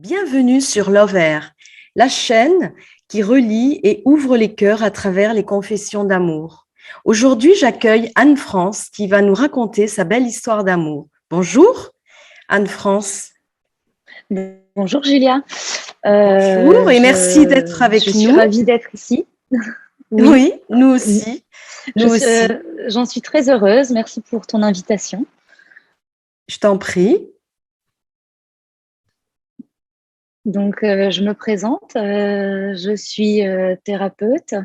Bienvenue sur Love Air, la chaîne qui relie et ouvre les cœurs à travers les confessions d'amour. Aujourd'hui, j'accueille Anne-France qui va nous raconter sa belle histoire d'amour. Bonjour, Anne-France. Bonjour Julia. Bonjour et merci d'être Je avec suis nous. ravie d'être ici. Oui, Oui, nous aussi. Nous aussi. j'en suis très heureuse. Merci pour ton invitation. Je t'en prie. Donc, je me présente. Je suis thérapeute,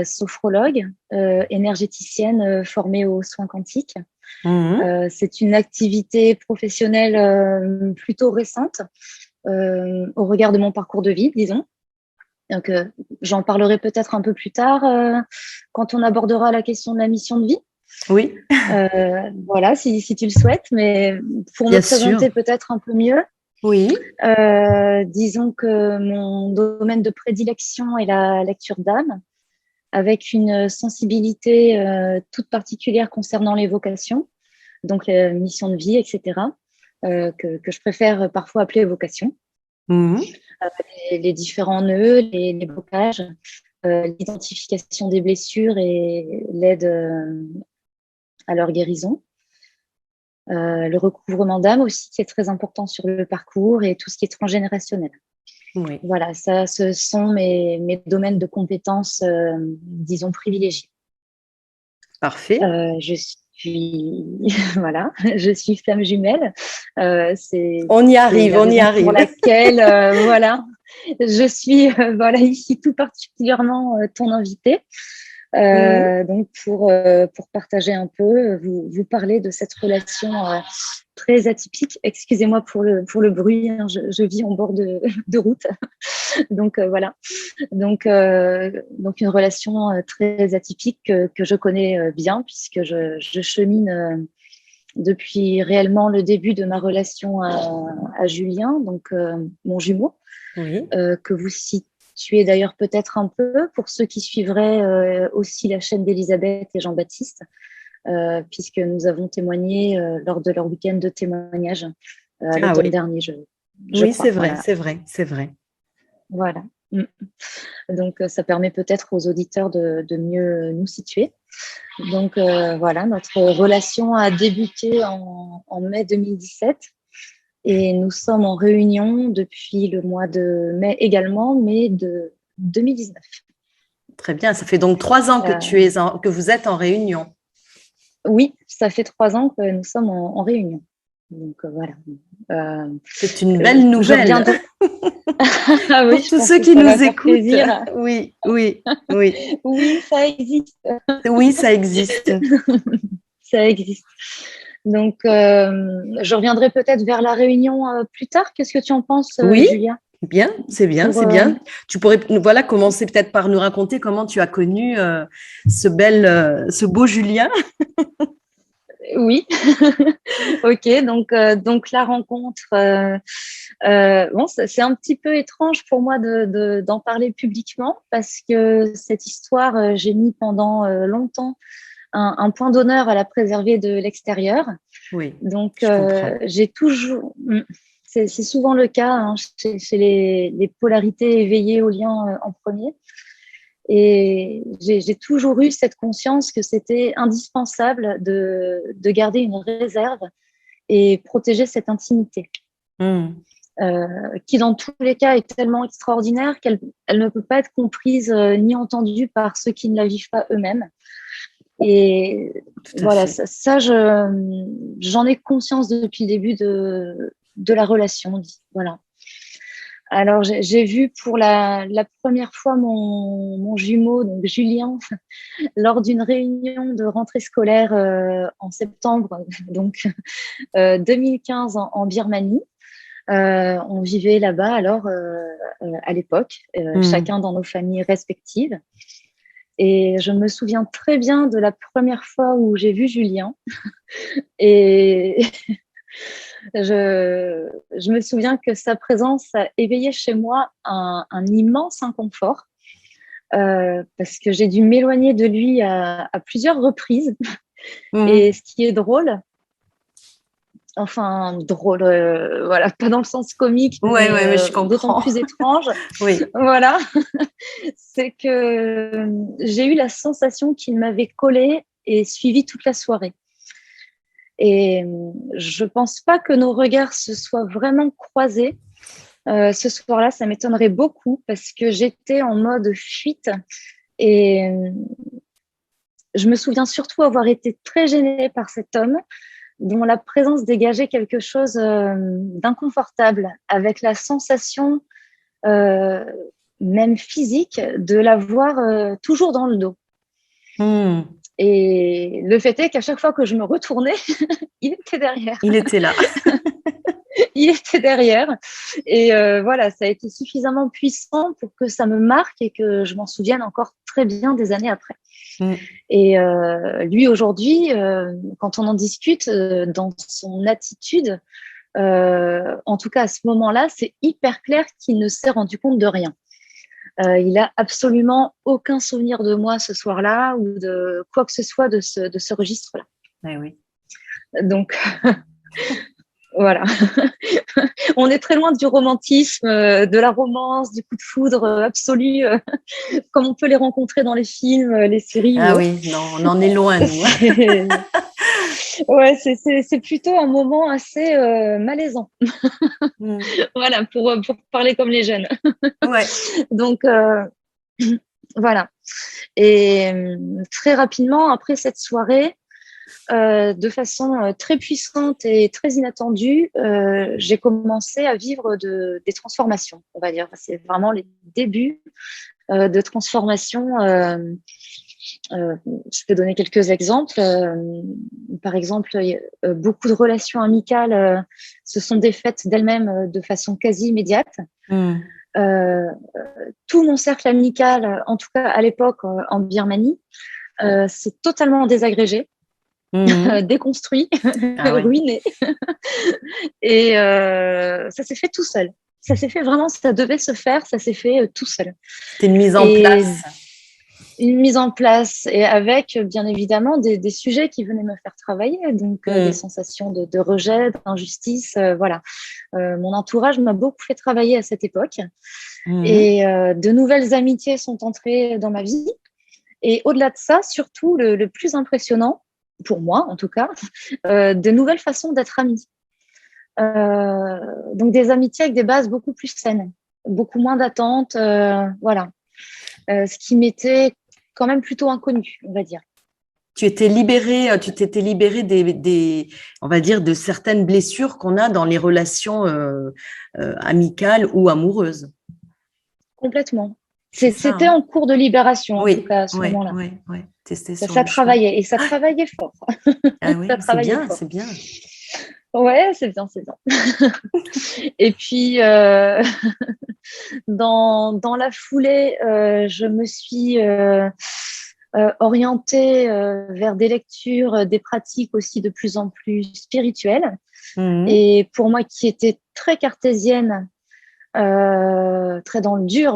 sophrologue, énergéticienne formée aux soins quantiques. Mhm. C'est une activité professionnelle plutôt récente au regard de mon parcours de vie, disons. Donc, j'en parlerai peut-être un peu plus tard quand on abordera la question de la mission de vie. Oui, Voilà, si tu le souhaites, mais pour me bien sûr. présenter peut-être un peu mieux, Oui. disons que mon domaine de prédilection est la lecture d'âme, avec une sensibilité toute particulière concernant les vocations, donc la mission de vie, etc., que je préfère parfois appeler vocation. Mhm. Les différents nœuds, les blocages, l'identification des blessures et l'aide à leur guérison. Le recouvrement d'âme aussi, qui est très important sur le parcours et tout ce qui est transgénérationnel. Oui, Voilà, ça, ce sont mes domaines de compétences, disons, privilégiés. parfait. Je suis, voilà, je suis flamme jumelle. On y C'est arrive, la on y raison pour arrive. laquelle, voilà, je suis, voilà, ici tout particulièrement ton invitée. Mhm. Donc pour partager un peu, vous parler de cette relation très atypique. Excusez-moi pour le bruit, hein, je vis en bord de route. Donc voilà. Donc une relation très atypique que je connais bien puisque je chemine depuis réellement le début de ma relation à Julien, donc mon jumeau, Oui. que vous situez d'ailleurs peut-être un peu pour ceux qui suivraient aussi la chaîne d'Elisabeth et Jean-Baptiste, puisque nous avons témoigné lors de leur week-end de témoignage Ah l'automne oui. dernier, je Oui, c'est crois. vrai, Voilà. c'est vrai, c'est vrai. Voilà. Mm. Donc, ça permet peut-être aux auditeurs de mieux nous situer. Donc, voilà, notre relation a débuté en mai 2017 et nous sommes en réunion depuis le mois de mai également, mai de 2019. Très bien. Ça fait donc 3 ans que Euh, que vous êtes en réunion. oui, ça fait 3 ans que nous sommes en réunion. Donc, voilà. Euh, C'est une belle je nouvelle reviendrai. Ah oui, pour je tous pense ceux que qui ça va nous faire écoutent. plaisir. Oui, oui, oui. Oui, ça existe. Oui, ça existe. Ça existe. Donc, je reviendrai peut-être vers la réunion plus tard. Qu'est-ce que tu en penses, Oui, Julia? bien, c'est bien, Pour, c'est bien. Tu pourrais, voilà, commencer peut-être par nous raconter comment tu as connu ce beau Julien. oui, ok. Donc la rencontre. Bon, c'est un petit peu étrange pour moi d'en parler publiquement parce que cette histoire, j'ai mis pendant longtemps un point d'honneur à la préserver de l'extérieur. Oui, Donc, je comprends. j'ai toujours, c'est souvent le cas hein, chez les polarités éveillées au lien en premier. Et j'ai toujours eu cette conscience que c'était indispensable de garder une réserve et protéger cette intimité, Hmm, qui dans tous les cas est tellement extraordinaire qu'elle elle ne peut pas être comprise ni entendue par ceux qui ne la vivent pas eux-mêmes. Et tout à voilà, fait. j'en ai conscience depuis le début de la relation. Voilà. Alors, j'ai vu pour la première fois mon jumeau, donc Julien, lors d'une réunion de rentrée scolaire en septembre, donc 2015 en Birmanie. On vivait là-bas alors à l'époque, Hmm. chacun dans nos familles respectives. Et je me souviens très bien de la première fois où j'ai vu Julien. Et je me souviens que sa présence a éveillé chez moi un immense inconfort parce que j'ai dû m'éloigner de lui à plusieurs reprises. Hmm. Et ce qui est drôle, Enfin, drôle, voilà, pas dans le sens comique, Ouais, mais ouais, mais je d'autant comprends. plus étrange. Oui. Voilà, c'est que j'ai eu la sensation qu'il m'avait collé et suivi toute la soirée. Et je pense pas que nos regards se soient vraiment croisés. Ce soir-là, ça m'étonnerait beaucoup parce que j'étais en mode fuite et je me souviens surtout avoir été très gênée par cet homme dont la présence dégageait quelque chose d'inconfortable, avec la sensation, euh, même physique, de l'avoir toujours dans le dos. Hmm. Et le fait est qu'à chaque fois que je me retournais, il était derrière. Il était là. Il était derrière. Et voilà, ça a été suffisamment puissant pour que ça me marque et que je m'en souvienne encore très bien des années après. Hmm. Et lui, aujourd'hui, quand on en discute, dans son attitude, en tout cas à ce moment-là, c'est hyper clair qu'il ne s'est rendu compte de rien. Il a absolument aucun souvenir de moi ce soir-là ou de quoi que ce soit de ce registre-là. Eh oui. Donc, voilà. On est très loin du romantisme, de la romance, du coup de foudre absolu, comme on peut les rencontrer dans les films, les séries ou Ah autres. oui, non, on en est loin, nous. Ouais, c'est plutôt un moment assez malaisant. Hmm. Voilà, pour parler comme les jeunes. Ouais. Donc, voilà. Et très rapidement, après cette soirée, de façon très puissante et très inattendue, j'ai commencé à vivre des transformations, on va dire. C'est vraiment les débuts de transformation. Je peux donner quelques exemples. Par exemple, beaucoup de relations amicales se sont défaites d'elles-mêmes de façon quasi immédiate. Hmm. Euh, tout mon cercle amical, en tout cas à l'époque en Birmanie, s'est totalement désagrégé, Hmm. déconstruit, Ah ouais. ruiné. Et ça s'est fait tout seul. Ça s'est fait vraiment, ça devait se faire, ça s'est fait tout seul. C'était une mise en Et place. une mise en place et avec bien évidemment des sujets qui venaient me faire travailler, donc des Hmm. sensations de rejet, d'injustice, voilà. Mon entourage m'a beaucoup fait travailler à cette époque Hmm. et de nouvelles amitiés sont entrées dans ma vie. Et au-delà de ça, surtout le plus impressionnant, pour moi en tout cas, de nouvelles façons d'être amis. Donc des amitiés avec des bases beaucoup plus saines, beaucoup moins d'attentes, voilà. Ce qui m'était quand même plutôt inconnu, on va dire. Tu étais libérée, tu t'étais libérée on va dire, de certaines blessures qu'on a dans les relations amicales ou amoureuses. Complètement. C'est ça, C'était hein? en cours de libération, en tout Oui, cas, à ce oui, moment-là. oui, oui. Tester Ça, sur ça le chemin. travaillait, et ça travaillait fort. Ah Ça oui, c'est travaillait bien, fort. c'est bien. Ouais, c'est bien, c'est bien. Et puis, dans la foulée, je me suis orientée vers des lectures, des pratiques aussi de plus en plus spirituelles. Mhm. Et pour moi, qui était très cartésienne, très dans le dur,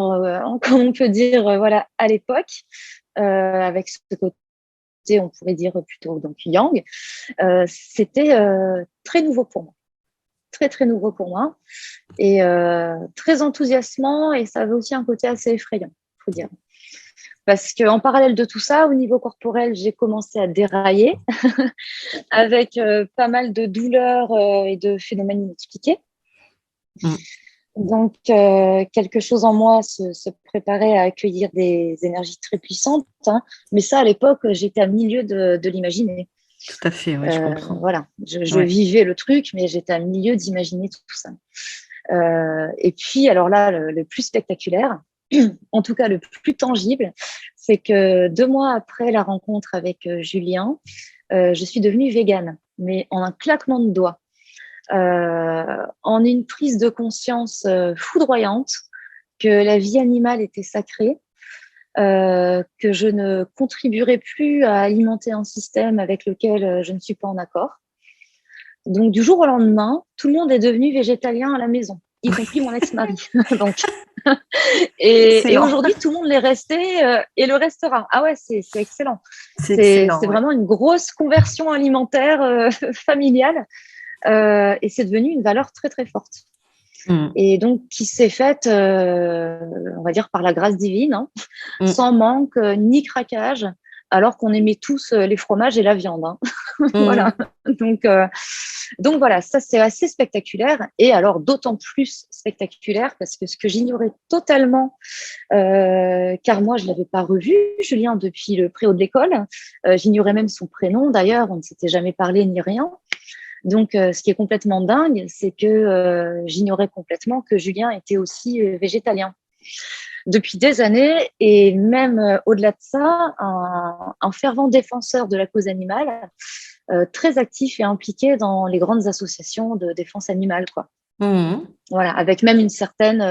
comme on peut dire, voilà, à l'époque, avec ce côté, on pourrait dire plutôt donc yang, c'était très nouveau pour moi, très très nouveau pour moi, et très enthousiasmant, et ça avait aussi un côté assez effrayant, faut dire. Parce qu'en parallèle de tout ça, au niveau corporel, j'ai commencé à dérailler avec pas mal de douleurs et de phénomènes inexpliqués. Mhm. Donc, quelque chose en moi se préparait à accueillir des énergies très puissantes, hein. Mais ça, à l'époque, j'étais à milieu de l'imaginer. Tout à fait, oui, je comprends. Voilà, je Ouais. vivais le truc, mais j'étais à milieu d'imaginer tout ça. Et puis, alors là, le plus spectaculaire, en tout cas le plus tangible, c'est que 2 mois après la rencontre avec Julien, je suis devenue végane, mais en un claquement de doigts. En une prise de conscience foudroyante que la vie animale était sacrée, que je ne contribuerais plus à alimenter un système avec lequel je ne suis pas en accord. Donc, du jour au lendemain, tout le monde est devenu végétalien à la maison, y compris mon ex-mari. Donc, et Excellent. aujourd'hui, tout le monde l'est resté et le restera. Ah ouais, c'est excellent. C'est C'est excellent, ouais. vraiment une grosse conversion alimentaire familiale et c'est devenu une valeur très, très forte. Mm. Et donc, qui s'est faite, on va dire, par la grâce divine, hein, Mm. sans manque ni craquage, alors qu'on aimait tous les fromages et la viande. Hein. Voilà. Donc, donc voilà, ça c'est assez spectaculaire. Et alors d'autant plus spectaculaire parce que ce que j'ignorais totalement, car moi je l'avais pas revu, Julien, depuis le préau de l'école. J'ignorais même son prénom d'ailleurs, on ne s'était jamais parlé ni rien. Donc, ce qui est complètement dingue, c'est que j'ignorais complètement que Julien était aussi végétalien depuis des années, et même au-delà de ça, un fervent défenseur de la cause animale, très actif et impliqué dans les grandes associations de défense animale, quoi. Voilà, avec même une certaine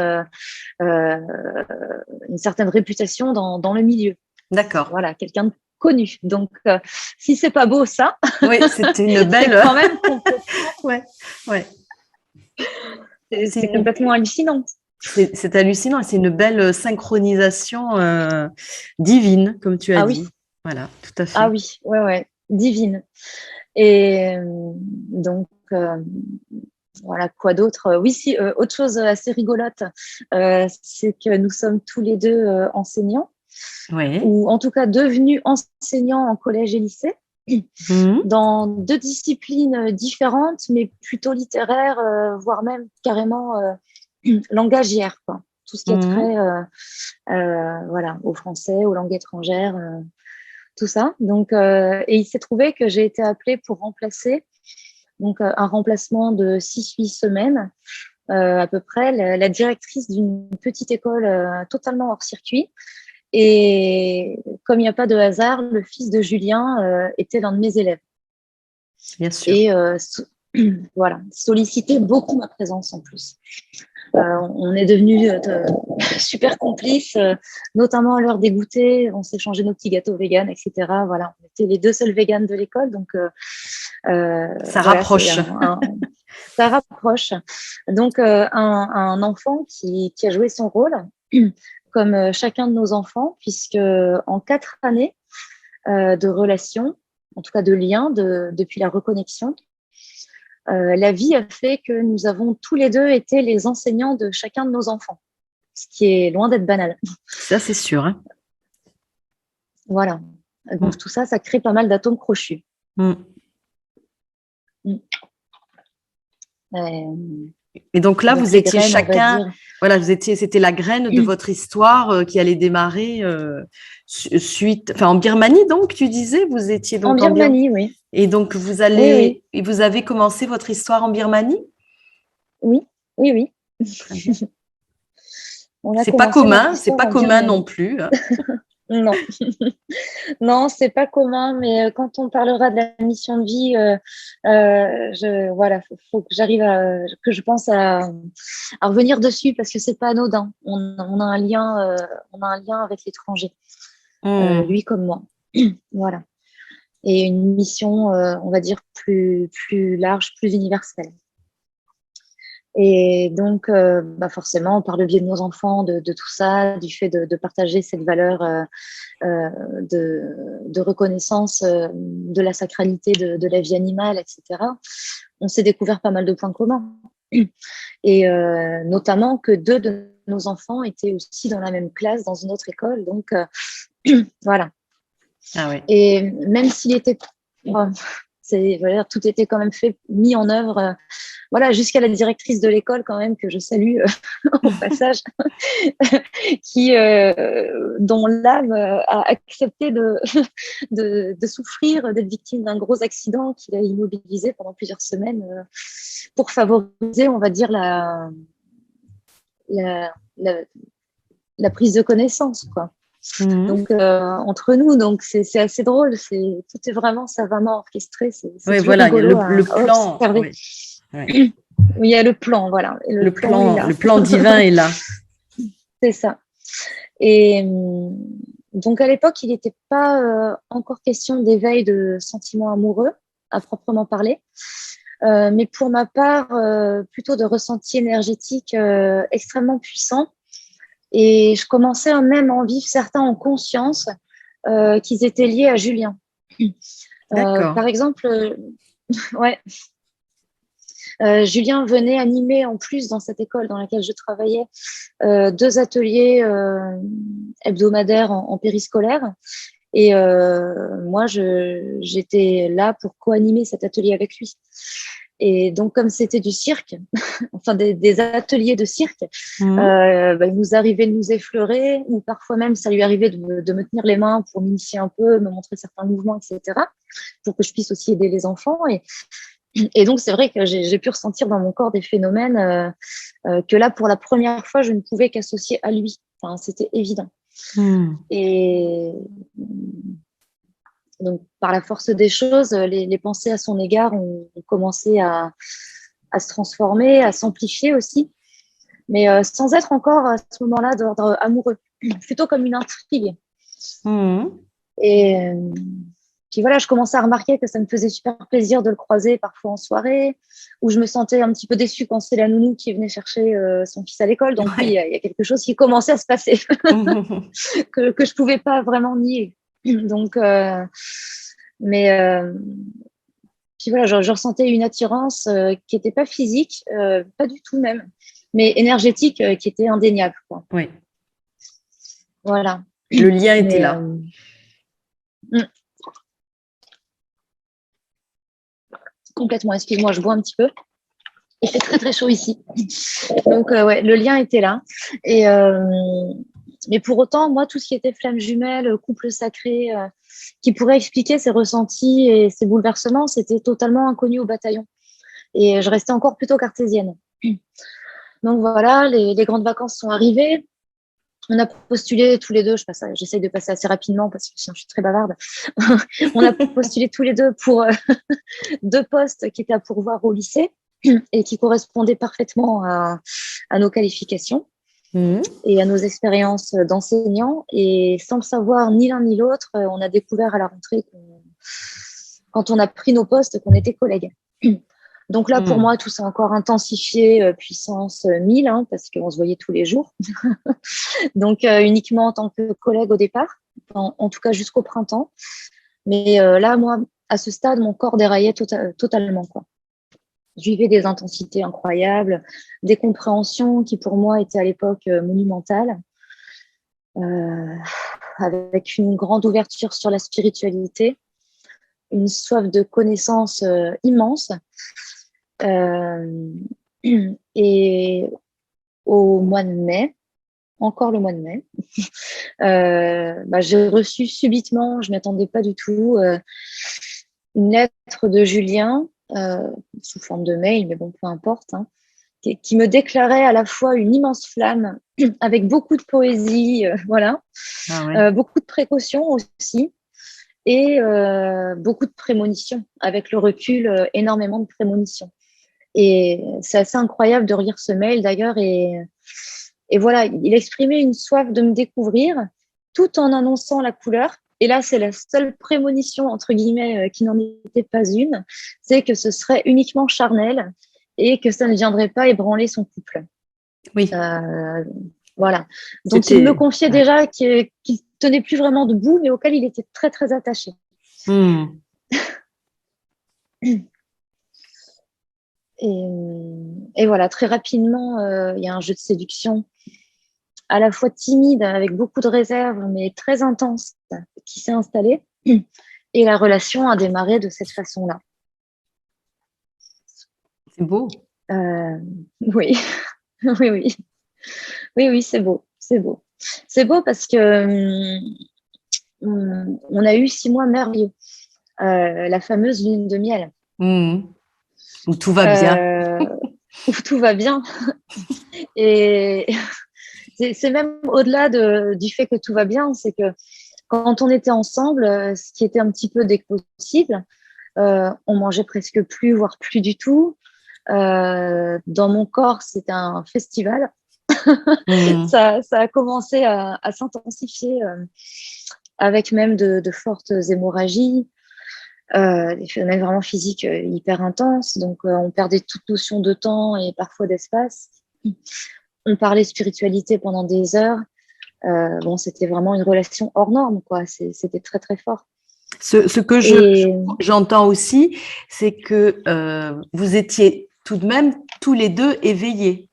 réputation dans le milieu. D'accord. Voilà, quelqu'un de connu. Donc, si c'est pas beau ça, Oui, c'était une belle. c'est quand même complètement. Ouais, ouais. C'est complètement hallucinant. C'est hallucinant et c'est une belle synchronisation divine, comme tu as dit. Oui. Voilà, tout à fait. Ah oui, ouais, divine. Et donc, voilà, quoi d'autre? Oui, si, autre chose assez rigolote, c'est que nous sommes tous les deux enseignants, ou en tout cas devenus enseignants en collège et lycée, dans deux disciplines différentes, mais plutôt littéraires, voire même carrément langagières, quoi. Tout ce qui est trait voilà, au français, aux langues étrangères, tout ça. Donc, et il s'est trouvé que j'ai été appelée pour remplacer, donc un remplacement de 6-8 semaines à peu près, la directrice d'une petite école totalement hors circuit. Et comme il n'y a pas de hasard, le fils de Julien était l'un de mes élèves. Bien sûr. Et voilà, sollicitait beaucoup ma présence en plus. On est devenus super complices, notamment à l'heure des goûters. On s'est changé nos petits gâteaux véganes, etc. Voilà, on était les deux seuls véganes de l'école, donc ça voilà, rapproche. Ça rapproche. Donc un enfant qui a joué son rôle, comme chacun de nos enfants, puisque en 4 années de relation, en tout cas de lien, depuis la reconnexion, la vie a fait que nous avons tous les deux été les enseignants de chacun de nos enfants, ce qui est loin d'être banal. Ça, c'est sûr. Hein. Voilà. Donc tout ça, ça crée pas mal d'atomes crochus. Et donc là, vous étiez chacun, voilà, c'était la graine de votre histoire qui allait démarrer en Birmanie, donc tu disais, vous étiez donc en Birmanie, oui. Et donc vous avez commencé votre histoire en Birmanie? Oui. C'est pas commun non plus. Non, non, c'est pas commun, mais quand on parlera de la mission de vie, voilà, faut que que je pense à revenir dessus parce que c'est pas anodin. On a un lien, avec l'étranger, lui comme moi, voilà, et une mission, on va dire plus large, plus universelle. Et donc, forcément, par le biais de nos enfants, de tout ça, du fait de partager cette valeur de reconnaissance de la sacralité de la vie animale, etc., on s'est découvert pas mal de points communs. Et notamment que 2 de nos enfants étaient aussi dans la même classe, dans une autre école. Donc, voilà. Ah oui. Et même s'il était... voilà, tout était quand même mis en œuvre, voilà, jusqu'à la directrice de l'école quand même, que je salue au passage, dont l'âme a accepté de souffrir, d'être victime d'un gros accident qui l'a immobilisé pendant plusieurs semaines pour favoriser, on va dire, la prise de connaissance, quoi. Donc entre nous, donc c'est assez drôle, tout est vraiment savamment orchestré, c'est voilà, rigolo le plan. Oui, il y a le plan, voilà. Le plan divin est là. C'est ça. Et donc à l'époque, il n'était pas encore question d'éveil de sentiments amoureux à proprement parler, mais pour ma part, plutôt de ressentis énergétiques extrêmement puissants. Et je commençais même à en vivre certains en conscience qu'ils étaient liés à Julien. D'accord. Par exemple, ouais. Julien venait animer en plus dans cette école dans laquelle je travaillais 2 ateliers hebdomadaires en périscolaire. Et moi, j'étais là pour co-animer cet atelier avec lui. Et donc, comme c'était du cirque, enfin des ateliers de cirque, il nous arrivait de nous effleurer, ou parfois même ça lui arrivait de me tenir les mains pour m'initier un peu, me montrer certains mouvements, etc., pour que je puisse aussi aider les enfants. Et donc, c'est vrai que j'ai pu ressentir dans mon corps des phénomènes que là, pour la première fois, je ne pouvais qu'associer à lui. Enfin, c'était évident. Et donc, par la force des choses, les pensées à son égard ont commencé à se transformer, à s'amplifier aussi, mais sans être encore à ce moment-là d'ordre amoureux, plutôt comme une intrigue. Et puis voilà, je commençais à remarquer que ça me faisait super plaisir de le croiser parfois en soirée, où je me sentais un petit peu déçue quand c'est la nounou qui venait chercher son fils à l'école. Donc oui, il y a quelque chose qui commençait à se passer que je pouvais pas vraiment nier. Donc, mais puis voilà, je ressentais une attirance qui n'était pas physique, pas du tout même, mais énergétique, qui était indéniable, quoi. Oui. Voilà. Le lien était là. Complètement. Excuse-moi, je bois un petit peu. Il fait très très chaud ici. Donc ouais, le lien était là. Et mais pour autant, moi, tout ce qui était flamme jumelle, couple sacré, qui pourrait expliquer ses ressentis et ses bouleversements, c'était totalement inconnu au bataillon. Et je restais encore plutôt cartésienne. Donc voilà, les grandes vacances sont arrivées. On a postulé tous les deux, j'essaye de passer assez rapidement parce que sinon je suis très bavarde. On a postulé tous les deux pour 2 postes qui étaient à pourvoir au lycée et qui correspondaient parfaitement à nos qualifications et à nos expériences d'enseignants. Et sans le savoir ni l'un ni l'autre, on a découvert à la rentrée, quand on a pris nos postes, qu'on était collègues. Donc là, pour moi, tout s'est encore intensifié, puissance 1000, hein, parce qu'on se voyait tous les jours. Donc uniquement en tant que collègue au départ, en tout cas jusqu'au printemps. Mais là, moi, à ce stade, mon corps déraillait totalement, quoi. Je vivais des intensités incroyables, des compréhensions qui pour moi étaient à l'époque monumentales, avec une grande ouverture sur la spiritualité, une soif de connaissance immense. Et au mois de mai, encore le mois de mai, j'ai reçu subitement, je ne m'attendais pas du tout, une lettre de Julien, sous forme de mail, mais bon, peu importe, hein, qui me déclarait à la fois une immense flamme, avec beaucoup de poésie, voilà, beaucoup de précautions aussi, et beaucoup de prémonitions, avec le recul, énormément de prémonitions. Et c'est assez incroyable de relire ce mail d'ailleurs, et voilà, il exprimait une soif de me découvrir tout en annonçant la couleur. Et là, c'est la seule prémonition, entre guillemets, qui n'en était pas une, c'est que ce serait uniquement charnel et que ça ne viendrait pas ébranler son couple. Oui. Voilà. Donc, il me confiait déjà qu'il tenait plus vraiment debout, mais auquel il était très, très attaché. Et voilà, très rapidement, il y a un jeu de séduction à la fois timide, avec beaucoup de réserve, mais très intense, qui s'est installé. Et la relation a démarré de cette façon-là. C'est beau. Oui, oui, oui. Oui, oui, c'est beau. C'est beau. C'est beau parce que on a eu 6 mois merveilleux. La fameuse lune de miel. Où tout va bien. Où tout va bien. Et c'est même au-delà du fait que tout va bien, c'est que quand on était ensemble, ce qui était un petit peu dès que possible, on mangeait presque plus, voire plus du tout. Dans mon corps, c'était un festival. Ça a commencé à s'intensifier avec même de fortes hémorragies, des phénomènes vraiment physiques hyper intenses. Donc, on perdait toute notion de temps et parfois d'espace. On parlait spiritualité pendant des heures. Bon, c'était vraiment une relation hors norme, quoi. C'était très, très fort. Ce que j'entends aussi, c'est que vous étiez tout de même tous les deux éveillés,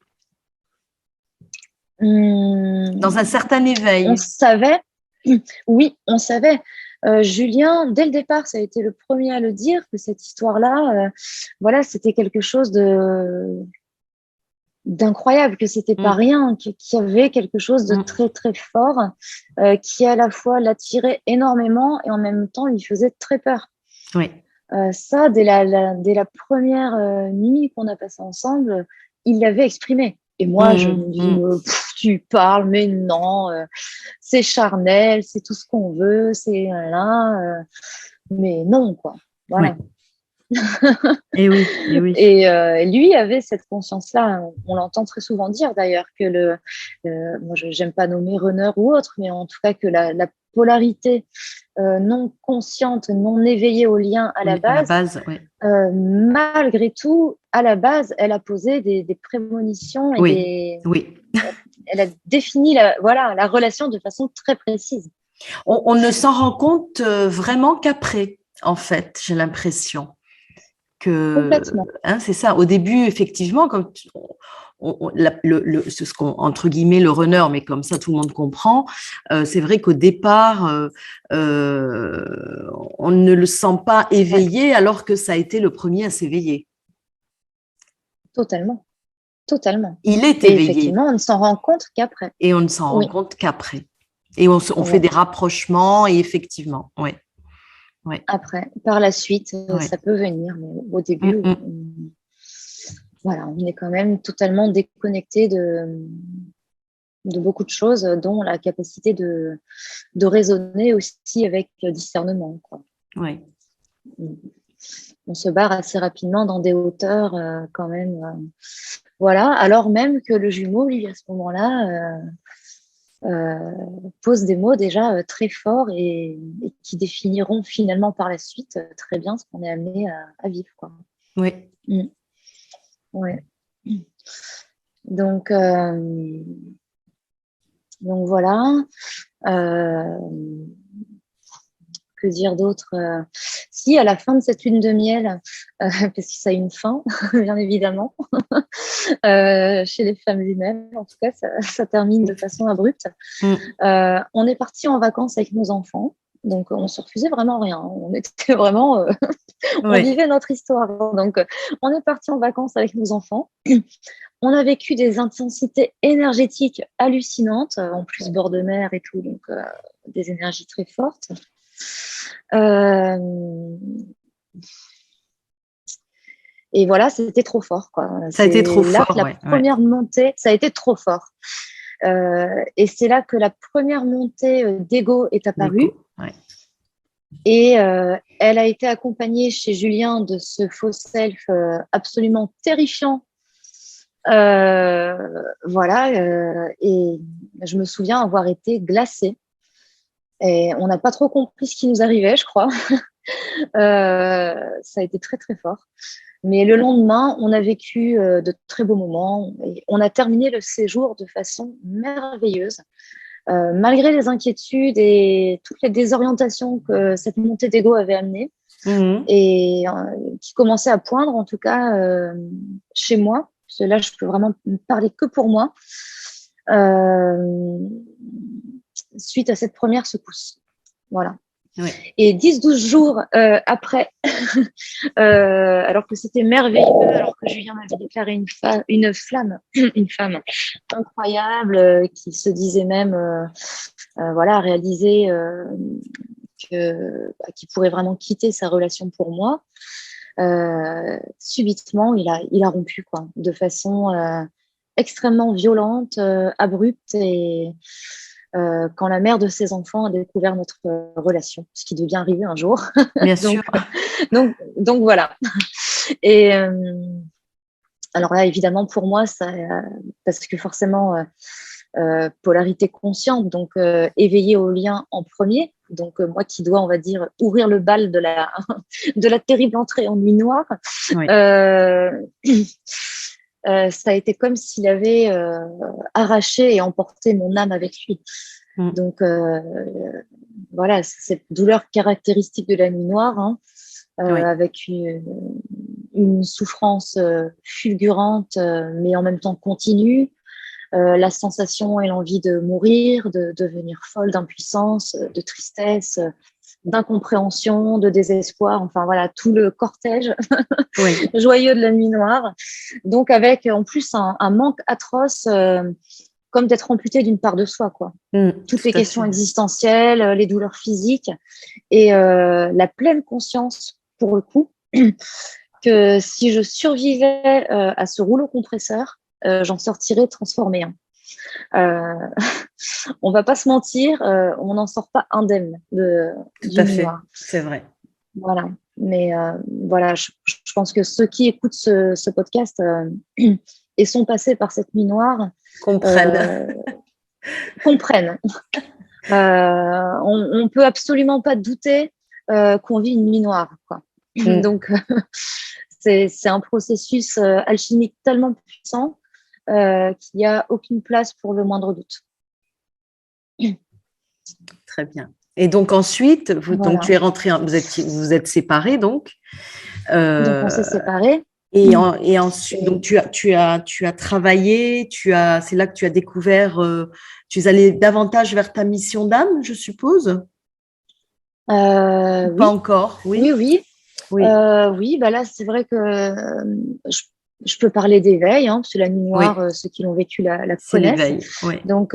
dans un certain éveil. On savait, oui, on savait. Julien, dès le départ, ça a été le premier à le dire, que cette histoire-là, voilà, c'était quelque chose d'incroyable, que c'était pas rien, qu'il y avait quelque chose de très très fort, qui à la fois l'attirait énormément et en même temps lui faisait très peur. Oui. Ça, dès la première nuit qu'on a passée ensemble, il l'avait exprimé. Et moi, je me dis, tu parles, mais non, c'est charnel, c'est tout ce qu'on veut, c'est là, mais non, quoi. Voilà. Oui. Et oui, et oui. Et lui avait cette conscience-là. On l'entend très souvent dire d'ailleurs que moi je n'aime pas nommer runner ou autre, mais en tout cas que la polarité non consciente, non éveillée au lien à la base, oui. Malgré tout, à la base, elle a posé des prémonitions et oui. Elle a défini la relation de façon très précise. On ne s'en rend compte vraiment qu'après, en fait, j'ai l'impression. Complètement. C'est ça. Au début, effectivement, comme c'est ce qu'on, entre guillemets, le runner, mais comme ça tout le monde comprend, c'est vrai qu'au départ, on ne le sent pas éveillé alors que ça a été le premier à s'éveiller. Totalement. Il est Et éveillé. effectivement, on ne s'en rend compte qu'après. Et on ne s'en rend compte qu'après. Et on fait des rapprochements et effectivement, oui. Ouais. Après, par la suite, ça peut venir, mais au début, on est quand même totalement déconnecté de beaucoup de choses, dont la capacité de raisonner aussi avec discernement, quoi. Oui. On se barre assez rapidement dans des hauteurs quand même. Voilà, alors même que le jumeau, lui, à ce moment-là, pose des mots déjà très forts et qui définiront finalement par la suite très bien ce qu'on est amené à vivre, quoi. Oui. Ouais. Donc voilà. Que dire d'autre? Si, à la fin de cette lune de miel, parce que ça a une fin, bien évidemment, chez les femmes humaines, en tout cas, ça termine de façon abrupte. On est parti en vacances avec nos enfants, donc on se refusait vraiment rien. On était vraiment, on vivait notre histoire. Donc, on est parti en vacances avec nos enfants. On a vécu des intensités énergétiques hallucinantes, en plus bord de mer et tout, donc des énergies très fortes. Et voilà, c'était trop fort, quoi. Ça a été trop fort. La première montée, ça a été trop fort. Et c'est là que la première montée d'ego est apparue. Et elle a été accompagnée chez Julien de ce faux self absolument terrifiant. Voilà. Et je me souviens avoir été glacée. Et on n'a pas trop compris ce qui nous arrivait, je crois. Ça a été très, très fort. Mais le lendemain, on a vécu de très beaux moments et on a terminé le séjour de façon merveilleuse. Malgré les inquiétudes et toutes les désorientations que cette montée d'ego avait amenées et qui commençait à poindre, en tout cas chez moi, parce que là, je peux vraiment parler que pour moi, suite à cette première secousse. Voilà. Oui. Et 10-12 jours après, alors que c'était merveilleux, alors que Julien m'avait déclaré une flamme incroyable, qui se disait même réaliser qu'il pourrait vraiment quitter sa relation pour moi, subitement, il a rompu, quoi, de façon extrêmement violente, abrupte et quand la mère de ses enfants a découvert notre relation, ce qui devait bien arriver un jour. Bien sûr. Donc voilà. Et alors là, évidemment, pour moi, ça, parce que forcément, polarité consciente, donc éveillée au lien en premier. Donc moi qui dois, on va dire, ouvrir le bal de la terrible entrée en nuit noire. Oui. Ça a été comme s'il avait arraché et emporté mon âme avec lui. Donc voilà, c'est cette douleur caractéristique de la nuit noire, avec une une souffrance fulgurante, mais en même temps continue, la sensation et l'envie de mourir, de devenir folle d'impuissance, de tristesse, d'incompréhension, de désespoir, enfin voilà, tout le cortège Oui. joyeux de la nuit noire. Donc avec en plus un manque atroce, comme d'être amputé d'une part de soi, quoi. Toutes les Tout à questions fait. existentielles, les douleurs physiques et la pleine conscience, pour le coup, que si je survivais à ce rouleau compresseur, j'en sortirais transformée. Hein. On va pas se mentir, on n'en sort pas indemne Tout du à nuit fait. noire. C'est vrai. Voilà. Mais voilà, je pense que ceux qui écoutent ce podcast et sont passés par cette nuit noire Comprennent. euh, comprennent. On peut absolument pas douter qu'on vit une nuit noire, quoi. Donc, c'est un processus alchimique tellement puissant qu'il n'y a aucune place pour le moindre doute. Très bien. Et donc ensuite, donc Voilà. tu es rentré, vous êtes séparés donc. Donc, on s'est séparés. Et ensuite, donc tu as travaillé, c'est là que tu as découvert, tu es allé davantage vers ta mission d'âme, je suppose. Ou pas Oui, encore, oui, oui. oui. Oui, Oui, bah là, c'est vrai que je peux parler d'éveil, hein, parce que la nuit oui, noire, ceux qui l'ont vécu la c'est connaissent. l'éveil, oui. Donc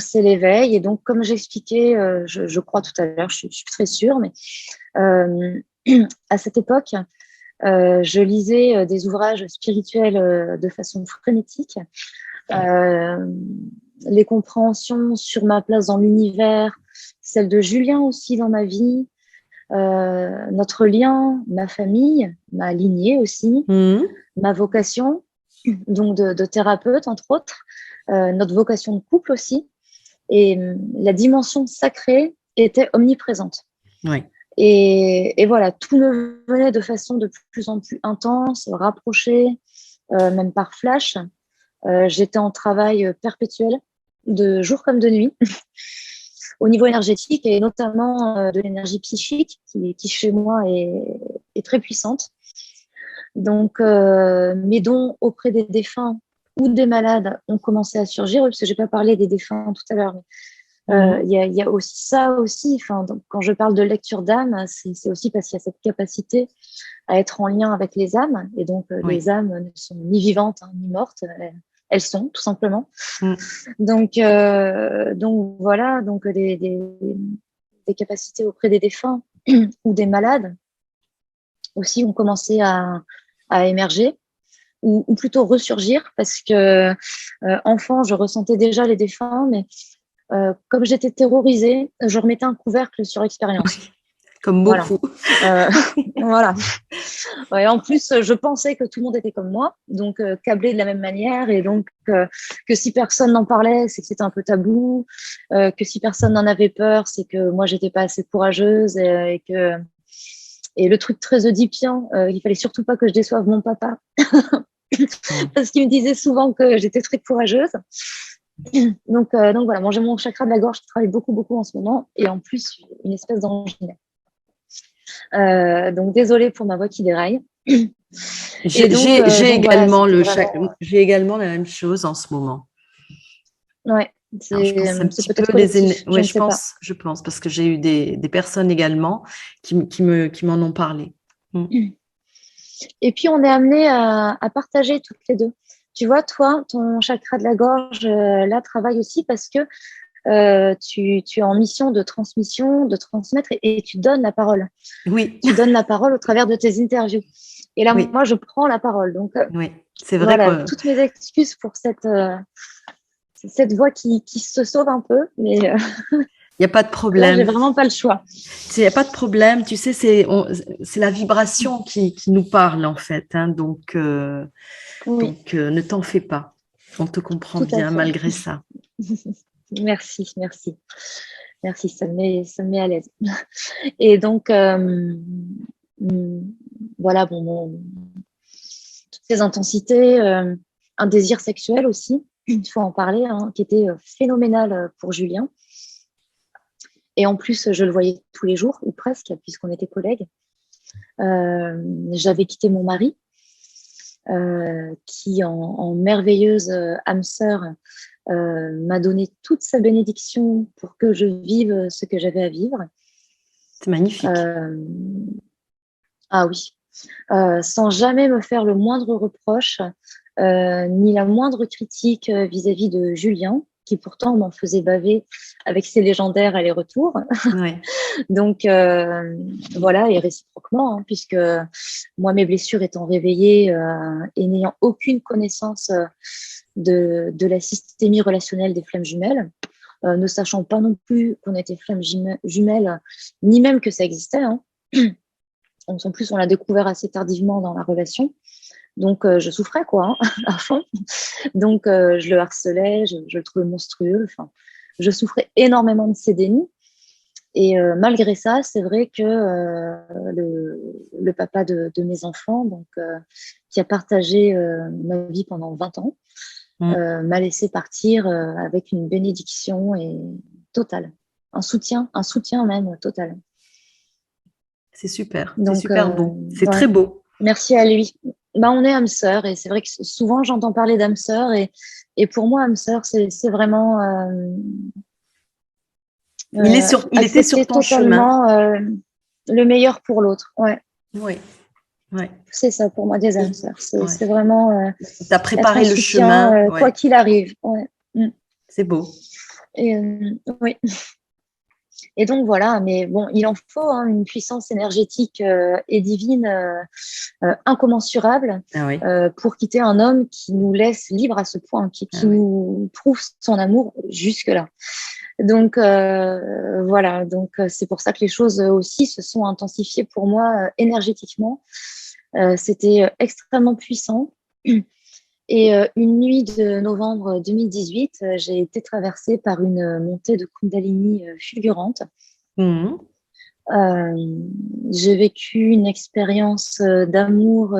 c'est l'éveil. Et donc, comme j'expliquais, je crois tout à l'heure, je suis très sûre, mais euh, à cette époque, je lisais des ouvrages spirituels de façon frénétique. Euh, les compréhensions sur ma place dans l'univers, celle de Julien aussi dans ma vie, notre lien, ma famille, ma lignée aussi, ma vocation, donc de thérapeute entre autres, notre vocation de couple aussi, et la dimension sacrée était omniprésente. Oui. Et voilà, tout me venait de façon de plus en plus intense, rapprochée, même par flash. J'étais en travail perpétuel, de jour comme de nuit, au niveau énergétique et notamment de l'énergie psychique qui chez moi est très puissante. Donc, mes dons auprès des défunts ou des malades ont commencé à surgir, parce que je n'ai pas parlé des défunts tout à l'heure, mais il y a aussi ça aussi. Enfin, donc, quand je parle de lecture d'âme, c'est aussi parce qu'il y a cette capacité à être en lien avec les âmes. Et donc, Oui. les âmes ne sont ni vivantes hein, ni mortes. Elles sont, tout simplement. Mm. Donc voilà, donc des capacités auprès des défunts ou des malades aussi ont commencé à émerger ou plutôt ressurgir parce que enfant, je ressentais déjà les défunts, mais comme j'étais terrorisée, je remettais un couvercle sur expérience. Oui. Comme Voilà. beaucoup. Voilà. Ouais, en plus, je pensais que tout le monde était comme moi, donc câblé de la même manière, et donc que si personne n'en parlait, c'est que c'était un peu tabou, que si personne n'en avait peur, c'est que moi j'étais pas assez courageuse, et le truc très oedipiant, il fallait surtout pas que je déçoive mon papa, parce qu'il me disait souvent que j'étais très courageuse. Donc voilà, moi j'ai mon chakra de la gorge qui travaille beaucoup beaucoup en ce moment, et en plus une espèce d'angine. Donc désolée pour ma voix qui déraille. J'ai Voilà, également c'était vraiment. j'ai également la même chose en ce moment. Ouais, Alors, je pense un c'est petit peut-être peu collectif, je ouais, ne sais pas. je pense, parce que j'ai eu des personnes également qui m'en ont parlé. Et puis, on est amené à partager toutes les deux. Tu vois, toi, ton chakra de la gorge, là, travaille aussi parce que tu es en mission de transmission, de transmettre et tu donnes la parole. Oui, Tu donnes la parole au travers de tes interviews. Et là, oui, moi, je prends la parole. Donc, oui. C'est vrai voilà, que toutes mes excuses pour cette voix qui se sauve un peu, mais il n'y a pas de là, j'ai problème. vraiment pas le choix. Il n'y a pas de problème. Tu sais, c'est la vibration qui nous parle, en fait. Hein, Oui, ne t'en fais pas. On te comprend tout à bien fait. malgré ça. Merci, merci. Merci, ça me met à l'aise. Et donc, voilà, bon, toutes ces intensités, un désir sexuel aussi, il faut en parler, hein, qui était phénoménal pour Julien. Et en plus, je le voyais tous les jours, ou presque, puisqu'on était collègues. J'avais quitté mon mari, qui en merveilleuse âme sœur m'a donné toute sa bénédiction pour que je vive ce que j'avais à vivre. C'est magnifique. Ah oui, sans jamais me faire le moindre reproche, ni la moindre critique vis-à- -vis de Julien, qui pourtant m'en faisait baver avec ses légendaires allers-retours. Ouais. Donc voilà, et réciproquement, hein, puisque moi, mes blessures étant réveillées et n'ayant aucune connaissance de la systémie relationnelle des flammes jumelles, ne sachant pas non plus qu'on était flammes jumelles, ni même que ça existait, hein. En plus, on l'a découvert assez tardivement dans la relation. Donc, je souffrais, quoi, hein, à fond. Donc, je le harcelais, je le trouvais monstrueux. Enfin, je souffrais énormément de ses dénis. Et malgré ça, c'est vrai que le papa de mes enfants, donc, qui a partagé ma vie pendant 20 ans, m'a laissé partir avec une bénédiction et totale. Un soutien même total. C'est super. C'est Donc, super beau. C'est ouais, très beau. merci à lui. Bah, on est âme sœur et c'est vrai que souvent j'entends parler d'âme sœur et pour moi, âme sœur, c'est vraiment Il était sur accepter ton chemin. totalement le meilleur pour l'autre. Ouais, Oui. Ouais. c'est ça pour moi des âmes sœurs. Ouais. C'est vraiment Tu as être en préparé le soutien chemin. quoi Ouais. qu'il arrive. Ouais. Mm. C'est beau. Et, oui. Et donc voilà, mais bon, il en faut hein, une puissance énergétique et divine incommensurable Ah oui. pour quitter un homme qui nous laisse libres à ce point, qui Ah oui. nous prouve son amour jusque-là. Donc voilà, donc c'est pour ça que les choses aussi se sont intensifiées pour moi énergétiquement. C'était extrêmement puissant. Et une nuit de novembre 2018, j'ai été traversée par une montée de Kundalini fulgurante. Mhm. J'ai vécu une expérience d'amour,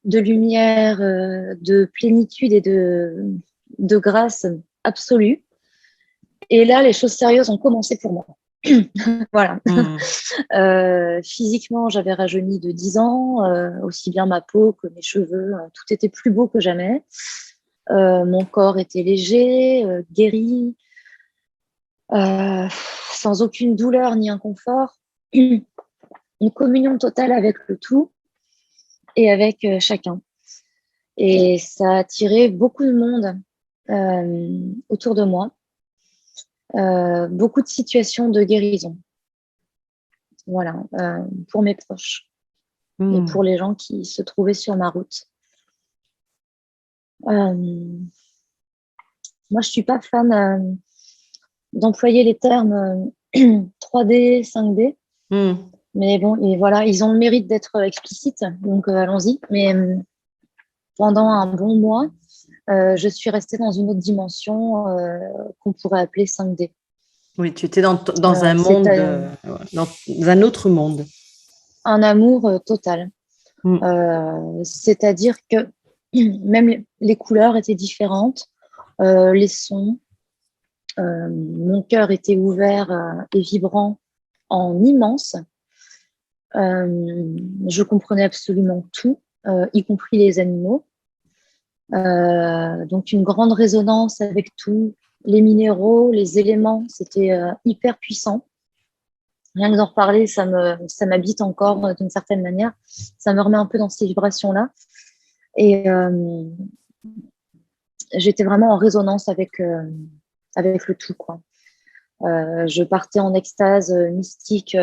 de lumière, de plénitude et de grâce absolue. Et là, les choses sérieuses ont commencé pour moi. Voilà. Physiquement, j'avais rajeuni de 10 ans, aussi bien ma peau que mes cheveux, tout était plus beau que jamais. Mon corps était léger, guéri, sans aucune douleur ni inconfort. Une communion totale avec le tout et avec chacun. Et ça a attiré beaucoup de monde autour de moi. Beaucoup de situations de guérison. Voilà, pour mes proches et pour les gens qui se trouvaient sur ma route. Moi, je ne suis pas fan d'employer les termes 3D, 5D. Mais bon, et voilà, ils ont le mérite d'être explicites, donc allons-y. Mais pendant un bon mois, je suis restée dans une autre dimension qu'on pourrait appeler 5D. Oui, tu étais dans un monde, dans un autre monde. Un amour total. C'est-à-dire que même les couleurs étaient différentes, les sons. Mon cœur était ouvert et vibrant en immense. Je comprenais absolument tout, y compris les animaux. Donc une grande résonance avec tout, les minéraux, les éléments, c'était hyper puissant. Rien que d'en reparler, ça m'habite encore d'une certaine manière. Ça me remet un peu dans ces vibrations-là. Et j'étais vraiment en résonance avec le tout, quoi. Je partais en extase mystique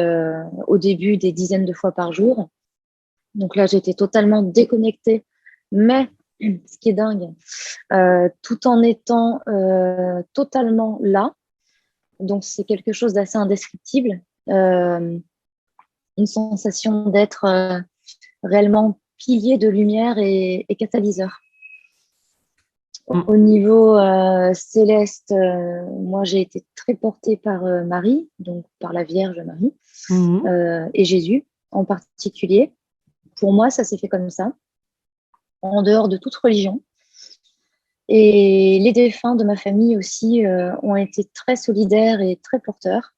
au début des dizaines de fois par jour. Donc là, j'étais totalement déconnectée. Mais ce qui est dingue, tout en étant totalement là, donc c'est quelque chose d'assez indescriptible, une sensation d'être réellement pilier de lumière et catalyseur. Au niveau céleste, moi j'ai été très portée par Marie, donc par la Vierge Marie, et Jésus en particulier. Pour moi, ça s'est fait comme ça, en dehors de toute religion. Et les défunts de ma famille aussi ont été très solidaires et très porteurs,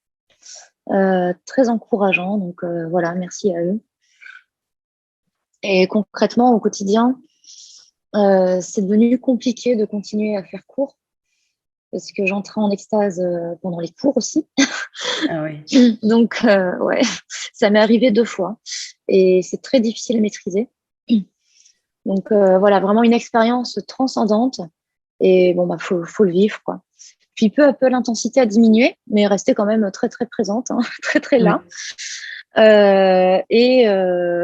très encourageants. Donc voilà, merci à eux. Et concrètement, au quotidien, c'est devenu compliqué de continuer à faire cours parce que j'entrais en extase pendant les cours aussi. Ah oui. Donc, ouais, ça m'est arrivé 2 fois et c'est très difficile à maîtriser. Donc, voilà, vraiment une expérience transcendante et bon, bah, faut le vivre, quoi. Puis peu à peu, l'intensité a diminué, mais restait quand même très, très présente, hein, très, très là. Mm.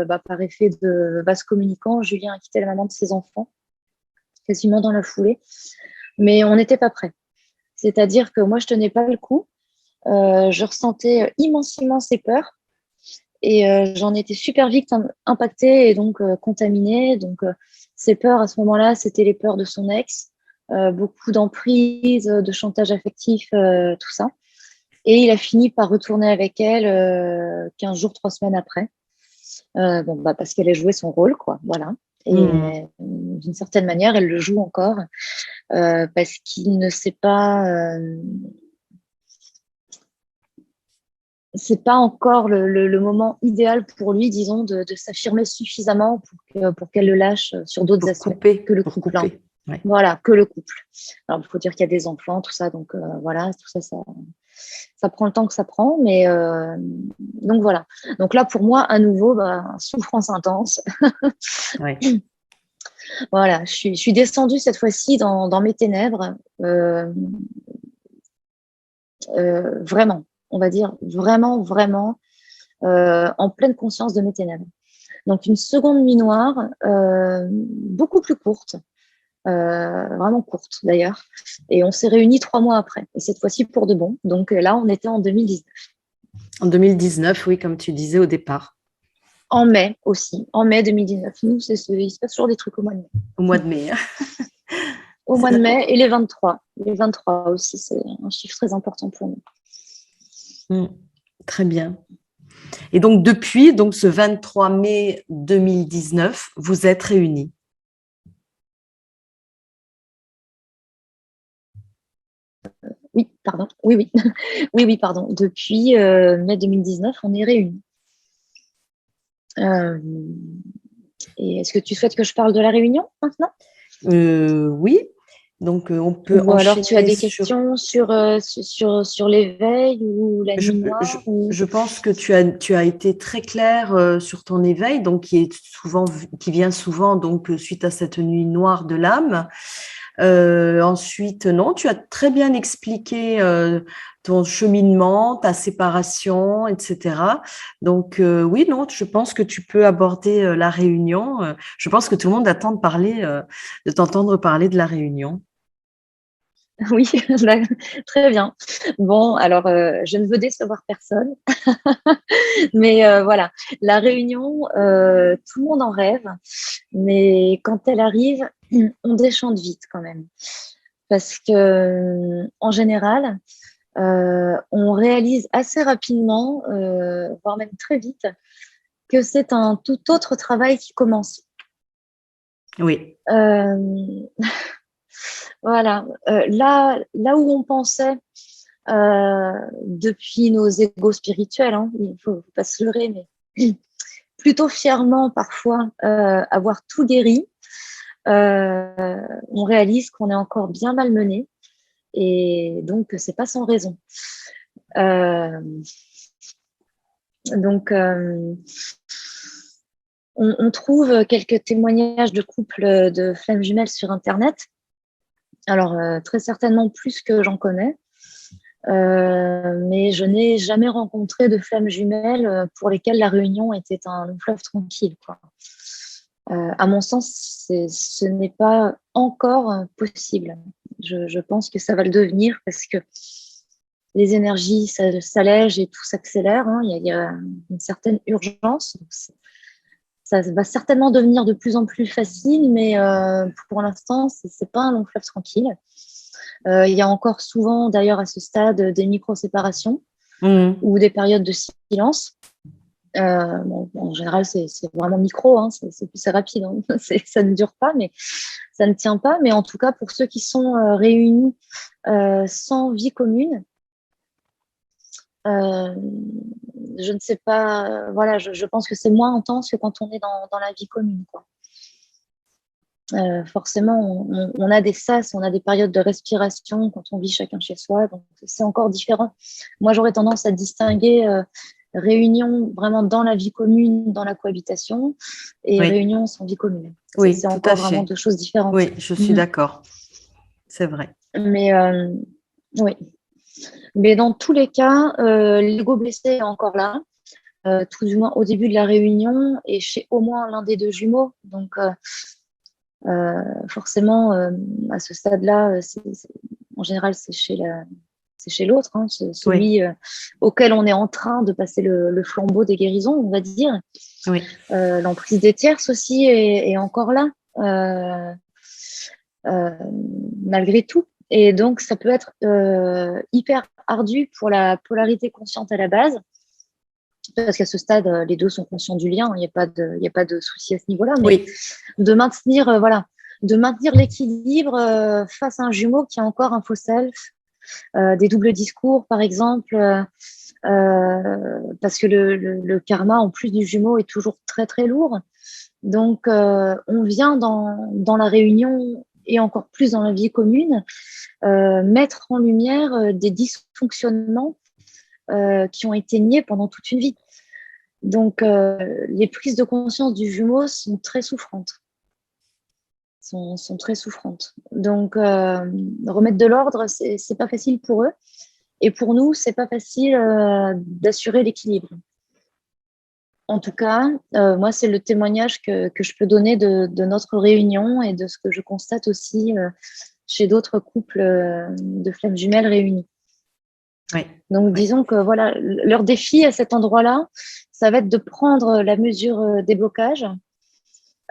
Bah, par effet de vase communicant, Julien a quitté la maman de ses enfants quasiment dans la foulée, mais on n'était pas prêts. C'est-à-dire que moi, je tenais pas le coup. Je ressentais immensément ses peurs et j'en étais super vite impactée et donc contaminée. Donc, ses peurs à ce moment-là, c'était les peurs de son ex, beaucoup d'emprise, de chantage affectif, tout ça. Et il a fini par retourner avec elle 15 jours, 3 semaines après. Bon, bah, parce qu'elle a joué son rôle, quoi. Voilà. Et Mm. d'une certaine manière, elle le joue encore parce qu'il ne sait pas. C'est pas encore le moment idéal pour lui, disons, de s'affirmer suffisamment pour qu'elle le lâche sur d'autres Pour aspects couper, que le pour couple. Hein. couper. Ouais. Voilà, que le couple. Alors, il faut dire qu'il y a des enfants, tout ça, donc voilà, tout ça, ça prend le temps que ça prend, mais donc voilà. Donc là, pour moi, à nouveau, bah, souffrance intense. Ouais. Voilà, je suis descendue cette fois-ci dans mes ténèbres, vraiment, on va dire vraiment, vraiment, en pleine conscience de mes ténèbres. Donc une seconde nuit noire, beaucoup plus courte, vraiment courte d'ailleurs, et on s'est réunis 3 mois après, et cette fois-ci pour de bon. Donc là, on était en 2019. En 2019, oui, comme tu disais au départ, En mai aussi, en mai 2019. Nous, il se passe toujours des trucs au mois de mai. au mois de mai. Au mois de mai et les 23. Les 23 aussi, c'est un chiffre très important pour nous. Mm. Très bien. Et donc, depuis donc, ce 23 mai 2019, vous êtes réunis. Oui, pardon. Oui, oui. Oui, oui, pardon. Depuis mai 2019, on est réunis. Euh, et est-ce que tu souhaites que je parle de la réunion maintenant? Oui, donc on peut Ou alors tu as enchaîner des sur. questions sur l'éveil ou la Je, nuit je, noire ou... je pense que tu as été très clair sur ton éveil, donc qui vient souvent donc suite à cette nuit noire de l'âme. Ensuite, non, tu as très bien expliqué ton cheminement, ta séparation, etc. Donc oui, non, je pense que tu peux aborder la réunion. Je pense que tout le monde attend de t'entendre parler de la réunion. Oui, très bien. Bon, alors je ne veux décevoir personne, mais voilà, la réunion, tout le monde en rêve, mais quand elle arrive, on déchante vite quand même. Parce que, en général, on réalise assez rapidement, voire même très vite, que c'est un tout autre travail qui commence. Oui, Euh, voilà, là où on pensait depuis nos égos spirituels, hein, il ne faut pas se leurrer, mais plutôt fièrement parfois avoir tout guéri, on réalise qu'on est encore bien malmené et donc c'est pas sans raison. Euh, donc on trouve quelques témoignages de couples de flammes jumelles sur Internet. Alors très certainement plus que j'en connais. Mais je n'ai jamais rencontré de flammes jumelles pour lesquelles la réunion était un long fleuve tranquille, quoi. À mon sens, ce n'est pas encore possible. Je pense que ça va le devenir parce que les énergies s'allègent et tout s'accélère. Hein. Il y a une certaine urgence. Donc ça va certainement devenir de plus en plus facile, mais pour l'instant, c'est pas un long fleuve tranquille. Il y a encore souvent, d'ailleurs, à ce stade, des micro-séparations mmh. ou des périodes de silence. Bon, en général, c'est vraiment micro, hein, c'est rapide, hein. Ça ne dure pas, mais ça ne tient pas. Mais en tout cas, pour ceux qui sont réunis sans vie commune, Euh, je ne sais pas, voilà, je pense que c'est moins intense que quand on est dans la vie commune, quoi. Forcément, on a des sas, on a des périodes de respiration quand on vit chacun chez soi, donc c'est encore différent. Moi, j'aurais tendance à distinguer réunion vraiment dans la vie commune, dans la cohabitation, et Oui, réunion sans vie commune. oui, C'est tout à encore vraiment fait. deux choses différentes. Oui, je suis Mhm. d'accord. C'est vrai. Mais oui, mais dans tous les cas, l'ego blessé est encore là, tout du moins au début de la réunion et chez au moins l'un des deux jumeaux. Donc, forcément, à ce stade-là, en général, c'est chez l'autre, hein, Oui, celui auquel on est en train de passer le flambeau des guérisons, on va dire. oui, L'emprise des tierces aussi est encore là, euh, euh, malgré tout. Et donc, ça peut être hyper ardu pour la polarité consciente à la base, parce qu'à ce stade, les deux sont conscients du lien, il n'y a pas de souci à ce niveau-là, mais oui, de maintenir, voilà, de maintenir l'équilibre face à un jumeau qui a encore un faux self, des doubles discours, par exemple, parce que le karma, en plus du jumeau, est toujours très, très lourd. Donc, on vient dans la réunion et encore plus dans la vie commune, mettre en lumière des dysfonctionnements qui ont été niés pendant toute une vie. Donc, les prises de conscience du jumeau sont très souffrantes. Sont très souffrantes. Donc, remettre de l'ordre, c'est pas facile pour eux. Et pour nous, c'est pas facile d'assurer l'équilibre. En tout cas, moi, c'est le témoignage que je peux donner de notre réunion et de ce que je constate aussi chez d'autres couples de flammes jumelles réunis. oui, Donc, oui, disons que voilà, leur défi à cet endroit-là, ça va être de prendre la mesure des blocages,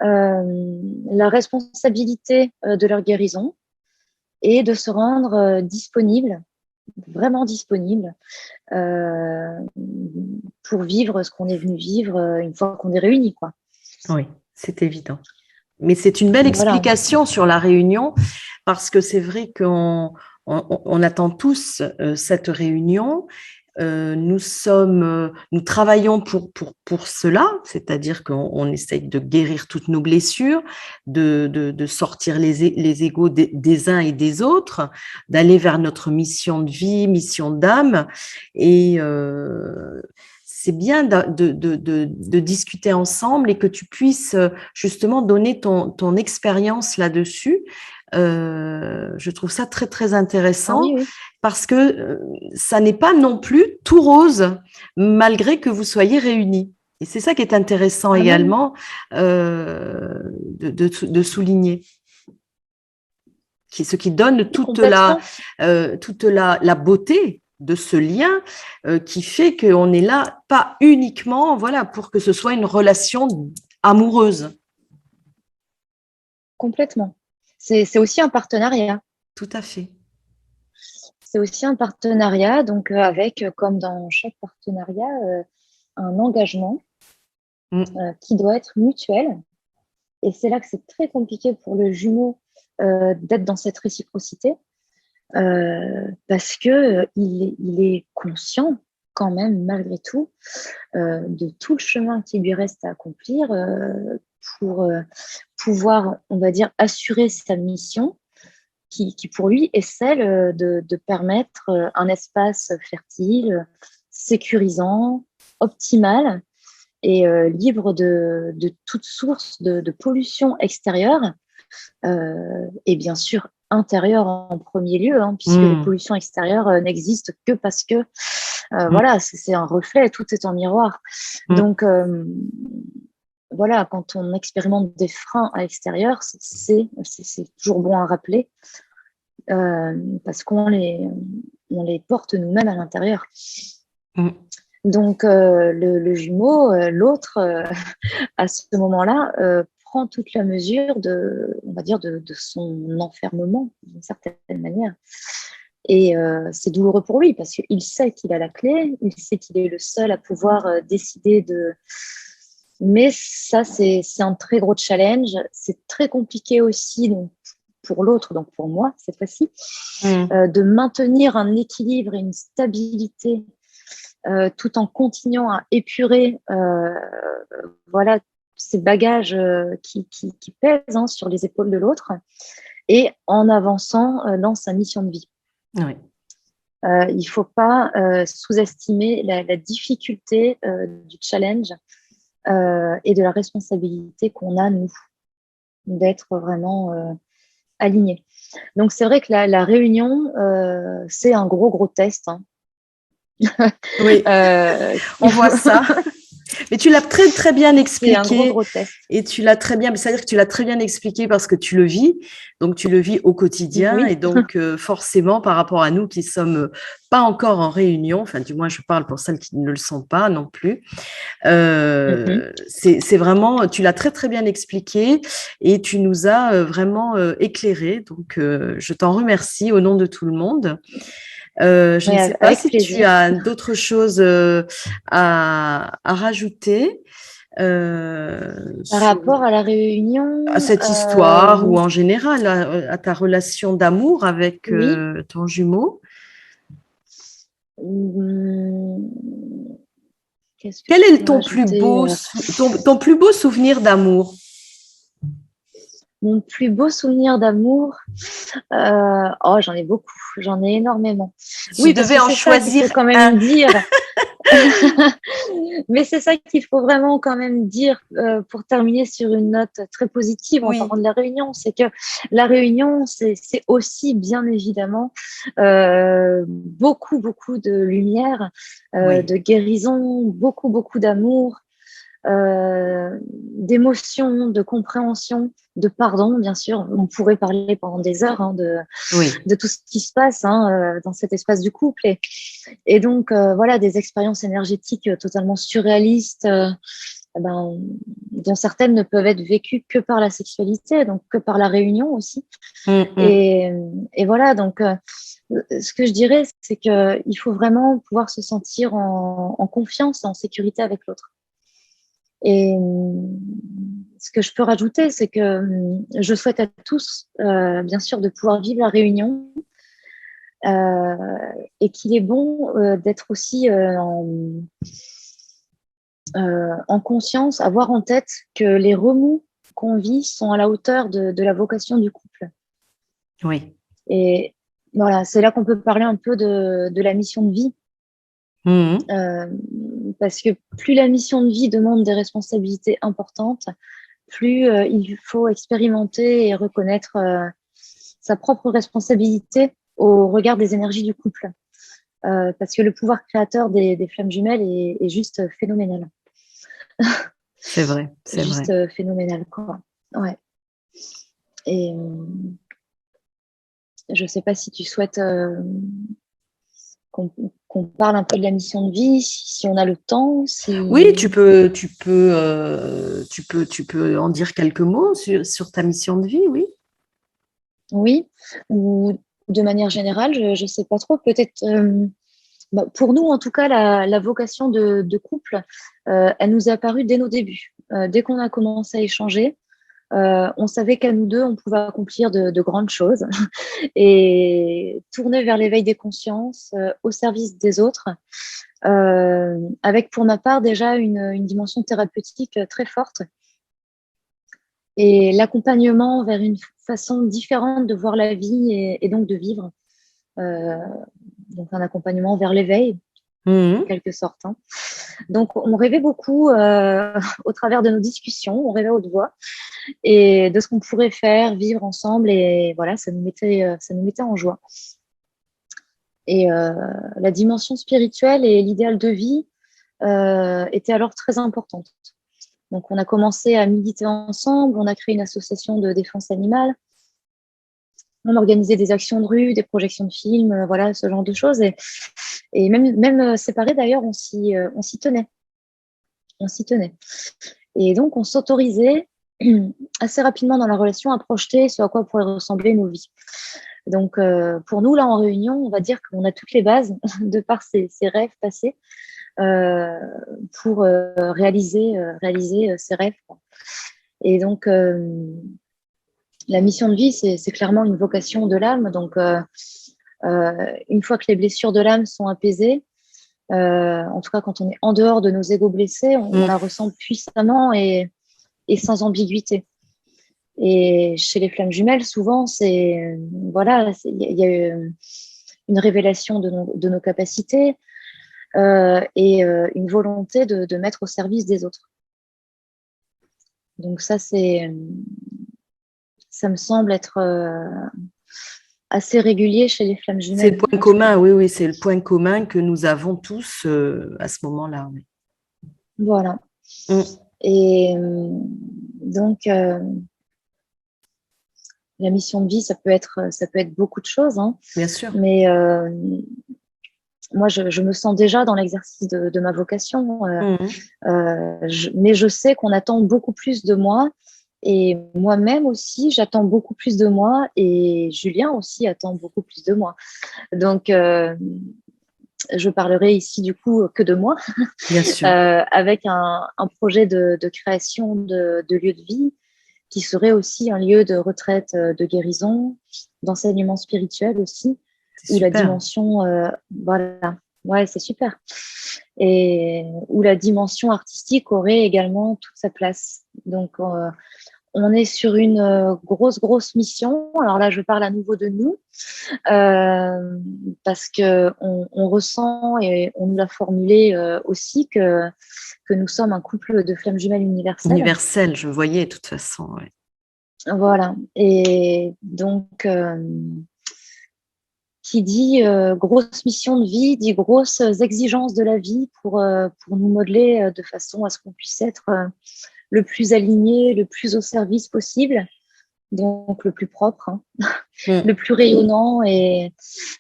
la responsabilité de leur guérison et de se rendre disponible, vraiment disponible, euh, pour vivre ce qu'on est venu vivre une fois qu'on est réunis, quoi. oui, c'est évident. Mais c'est une belle Voilà, explication sur la réunion parce que c'est vrai qu'on attend tous cette réunion. Nous travaillons pour cela, c'est-à-dire qu'on essaye de guérir toutes nos blessures, de sortir les égos des uns et des autres, d'aller vers notre mission de vie, mission d'âme. Et c'est bien de discuter ensemble et que tu puisses justement donner ton expérience là-dessus. Je trouve ça très, très ah intéressant oui, oui, parce que ça n'est pas non plus tout rose, malgré que vous soyez réunis. Et c'est ça qui est intéressant ah non, non, également de souligner, ce qui donne complètement, toute la beauté de ce lien qui fait qu'on est là, pas uniquement voilà, pour que ce soit une relation amoureuse. complètement. C'est aussi un partenariat. Tout à fait. C'est aussi un partenariat, donc avec, comme dans chaque partenariat, un engagement Mm. qui doit être mutuel. Et c'est là que c'est très compliqué pour le jumeau d'être dans cette réciprocité, parce que il est conscient quand même, malgré tout, de tout le chemin qui lui reste à accomplir pour pouvoir, on va dire, assurer sa mission qui pour lui est celle de permettre un espace fertile, sécurisant, optimal et libre de toute source de pollution extérieure et bien sûr intérieure en premier lieu, hein, puisque les Mm. pollutions extérieures n'existent que parce que Mm. voilà, c'est un reflet, tout est en miroir. Mm. Donc voilà, quand on expérimente des freins à l'extérieur, c'est toujours bon à rappeler parce on les porte nous-mêmes à l'intérieur. Mm. Donc, le jumeau, l'autre, à ce moment-là, prend toute la mesure on va dire, de son enfermement, d'une certaine manière. Et c'est douloureux pour lui parce qu'il sait qu'il a la clé, il sait qu'il est le seul à pouvoir décider de. Mais ça, c'est un très gros challenge. C'est très compliqué aussi donc, pour l'autre, donc pour moi, cette fois-ci, Mm. de maintenir un équilibre et une stabilité tout en continuant à épurer voilà, ces bagages qui pèsent sur les épaules de l'autre et en avançant dans sa mission de vie. Oui. Il ne faut pas sous-estimer la difficulté du challenge et de la responsabilité qu'on a, nous, d'être vraiment alignés. Donc, c'est vrai que la réunion, c'est un gros test. Oui, on voit ça. Mais tu l'as très, très bien expliqué. C'est un gros test. Et tu l'as très bien, c'est-à-dire que tu l'as très bien expliqué parce que tu le vis. Donc, tu le vis au quotidien. Oui. Et donc, forcément, par rapport à nous qui sommes pas encore en réunion, enfin, du moins, je parle pour celles qui ne le sont pas non plus. C'est vraiment, tu l'as très, très bien expliqué et tu nous as vraiment éclairé. Donc, je t'en remercie au nom de tout le monde. Je ne sais pas si plaisir. tu as d'autres choses à rajouter par rapport à la réunion, à cette histoire ou en général à ta relation d'amour avec oui. ton jumeau. Quel est ton plus beau souvenir d'amour? Mon plus beau souvenir d'amour, j'en ai beaucoup, j'en ai énormément. Tu devais en choisir faut quand même dire. Mais c'est ça qu'il faut vraiment quand même dire pour terminer sur une note très positive en parlant de la réunion, c'est que la réunion, c'est aussi bien évidemment beaucoup de lumière, de guérison, beaucoup d'amour, d'émotion, de compréhension, de pardon, bien sûr. On pourrait parler pendant des heures de tout ce qui se passe dans cet espace du couple. Et donc, voilà, des expériences énergétiques totalement surréalistes, dont certaines ne peuvent être vécues que par la sexualité, donc que par la réunion aussi. Et voilà, donc, ce que je dirais, c'est qu'il faut vraiment pouvoir se sentir en confiance, en sécurité avec l'autre. Et ce que je peux rajouter, c'est que je souhaite à tous, bien sûr, de pouvoir vivre la réunion et qu'il est bon d'être aussi en conscience, avoir en tête que les remous qu'on vit sont à la hauteur de la vocation du couple. Oui. Et voilà, c'est là qu'on peut parler un peu de la mission de vie. Parce que plus la mission de vie demande des responsabilités importantes, plus il faut expérimenter et reconnaître sa propre responsabilité au regard des énergies du couple. Parce que le pouvoir créateur des flammes jumelles est juste phénoménal. C'est vrai, c'est juste phénoménal, quoi. Ouais. Et je ne sais pas si tu souhaites qu'on parle un peu de la mission de vie, si on a le temps. Oui, tu peux en dire quelques mots sur ta mission de vie, oui. Oui, ou de manière générale, je ne sais pas trop. Peut-être, pour nous, en tout cas, la vocation de couple, elle nous est apparue dès nos débuts. Dès qu'on a commencé à échanger, on savait qu'à nous deux, on pouvait accomplir de grandes choses et tourner vers l'éveil des consciences au service des autres, avec pour ma part déjà une dimension thérapeutique très forte et l'accompagnement vers une façon différente de voir la vie et donc de vivre. Donc un accompagnement vers l'éveil, en quelque sorte. Donc on rêvait beaucoup au travers de nos discussions, on rêvait à haute voix et de ce qu'on pourrait faire, vivre ensemble, et voilà, ça nous mettait en joie. Et la dimension spirituelle et l'idéal de vie étaient alors très importantes. Donc on a commencé à méditer ensemble, on a créé une association de défense animale, on organisait des actions de rue, des projections de films, voilà, ce genre de choses. Et même séparés d'ailleurs, on s'y tenait. On s'y tenait. Et donc on s'autorisait assez rapidement dans la relation à projeter ce à quoi pourraient ressembler nos vies. Donc pour nous, là en réunion, on va dire qu'on a toutes les bases de par ces rêves passés pour réaliser ces rêves. Et donc la mission de vie, c'est clairement une vocation de l'âme. Donc une fois que les blessures de l'âme sont apaisées, En tout cas, quand on est en dehors de nos égos blessés, on la ressent puissamment et sans ambiguïté. Et chez les flammes jumelles, souvent, voilà, il y a une révélation de nos capacités et une volonté de mettre au service des autres. Donc ça me semble être assez régulier chez les flammes jumelles. C'est le point commun, oui, c'est le point commun que nous avons tous à ce moment-là. Oui. Voilà. Et donc, la mission de vie, ça peut être beaucoup de choses. Hein. Bien sûr. Mais moi, je me sens déjà dans l'exercice de ma vocation. Mais je sais qu'on attend beaucoup plus de moi. Et moi-même aussi, j'attends beaucoup plus de moi. Et Julien aussi attend beaucoup plus de moi. Donc, je parlerai ici du coup que de moi. Bien sûr. Avec un projet de création de lieu de vie qui serait aussi un lieu de retraite, de guérison, d'enseignement spirituel aussi, où la dimension, voilà, ouais, c'est super, et où la dimension artistique aurait également toute sa place. Donc, on est sur une grosse mission. Alors là, je parle à nouveau de nous, parce que on ressent et on nous l'a formulé aussi que nous sommes un couple de flammes jumelles universelles. Universelles, je voyais de toute façon. Ouais. Voilà. Et donc, qui dit grosse mission de vie, dit grosses exigences de la vie pour nous modeler de façon à ce qu'on puisse être le plus aligné, le plus au service possible, donc le plus propre, hein, le plus rayonnant, et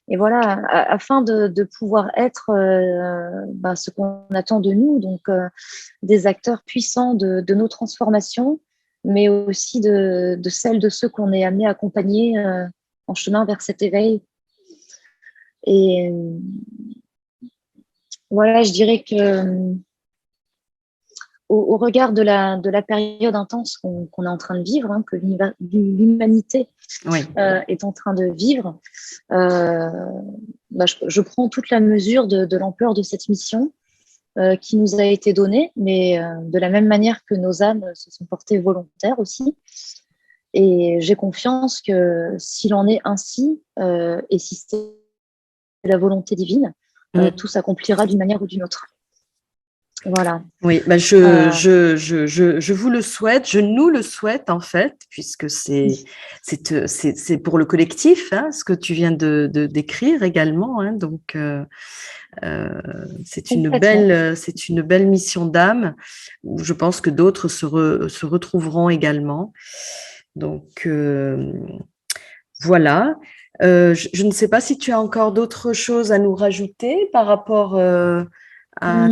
voilà, afin de pouvoir être ce qu'on attend de nous, donc des acteurs puissants de nos transformations, mais aussi de celles de ceux qu'on est amené à accompagner en chemin vers cet éveil. Et voilà, je dirais que au regard de la période intense qu'on est en train de vivre, hein, que l'humanité est en train de vivre, je prends toute la mesure de l'ampleur de cette mission qui nous a été donnée, mais de la même manière que nos âmes se sont portées volontaires aussi. Et j'ai confiance que s'il en est ainsi, et si c'est la volonté divine, tout s'accomplira d'une manière ou d'une autre. Voilà. Oui, je vous le souhaite, je nous le souhaite en fait, puisque c'est pour le collectif, hein, ce que tu viens de décrire également, hein, donc c'est une belle mission d'âme où je pense que d'autres se retrouveront également. Donc voilà. Je ne sais pas si tu as encore d'autres choses à nous rajouter par rapport à…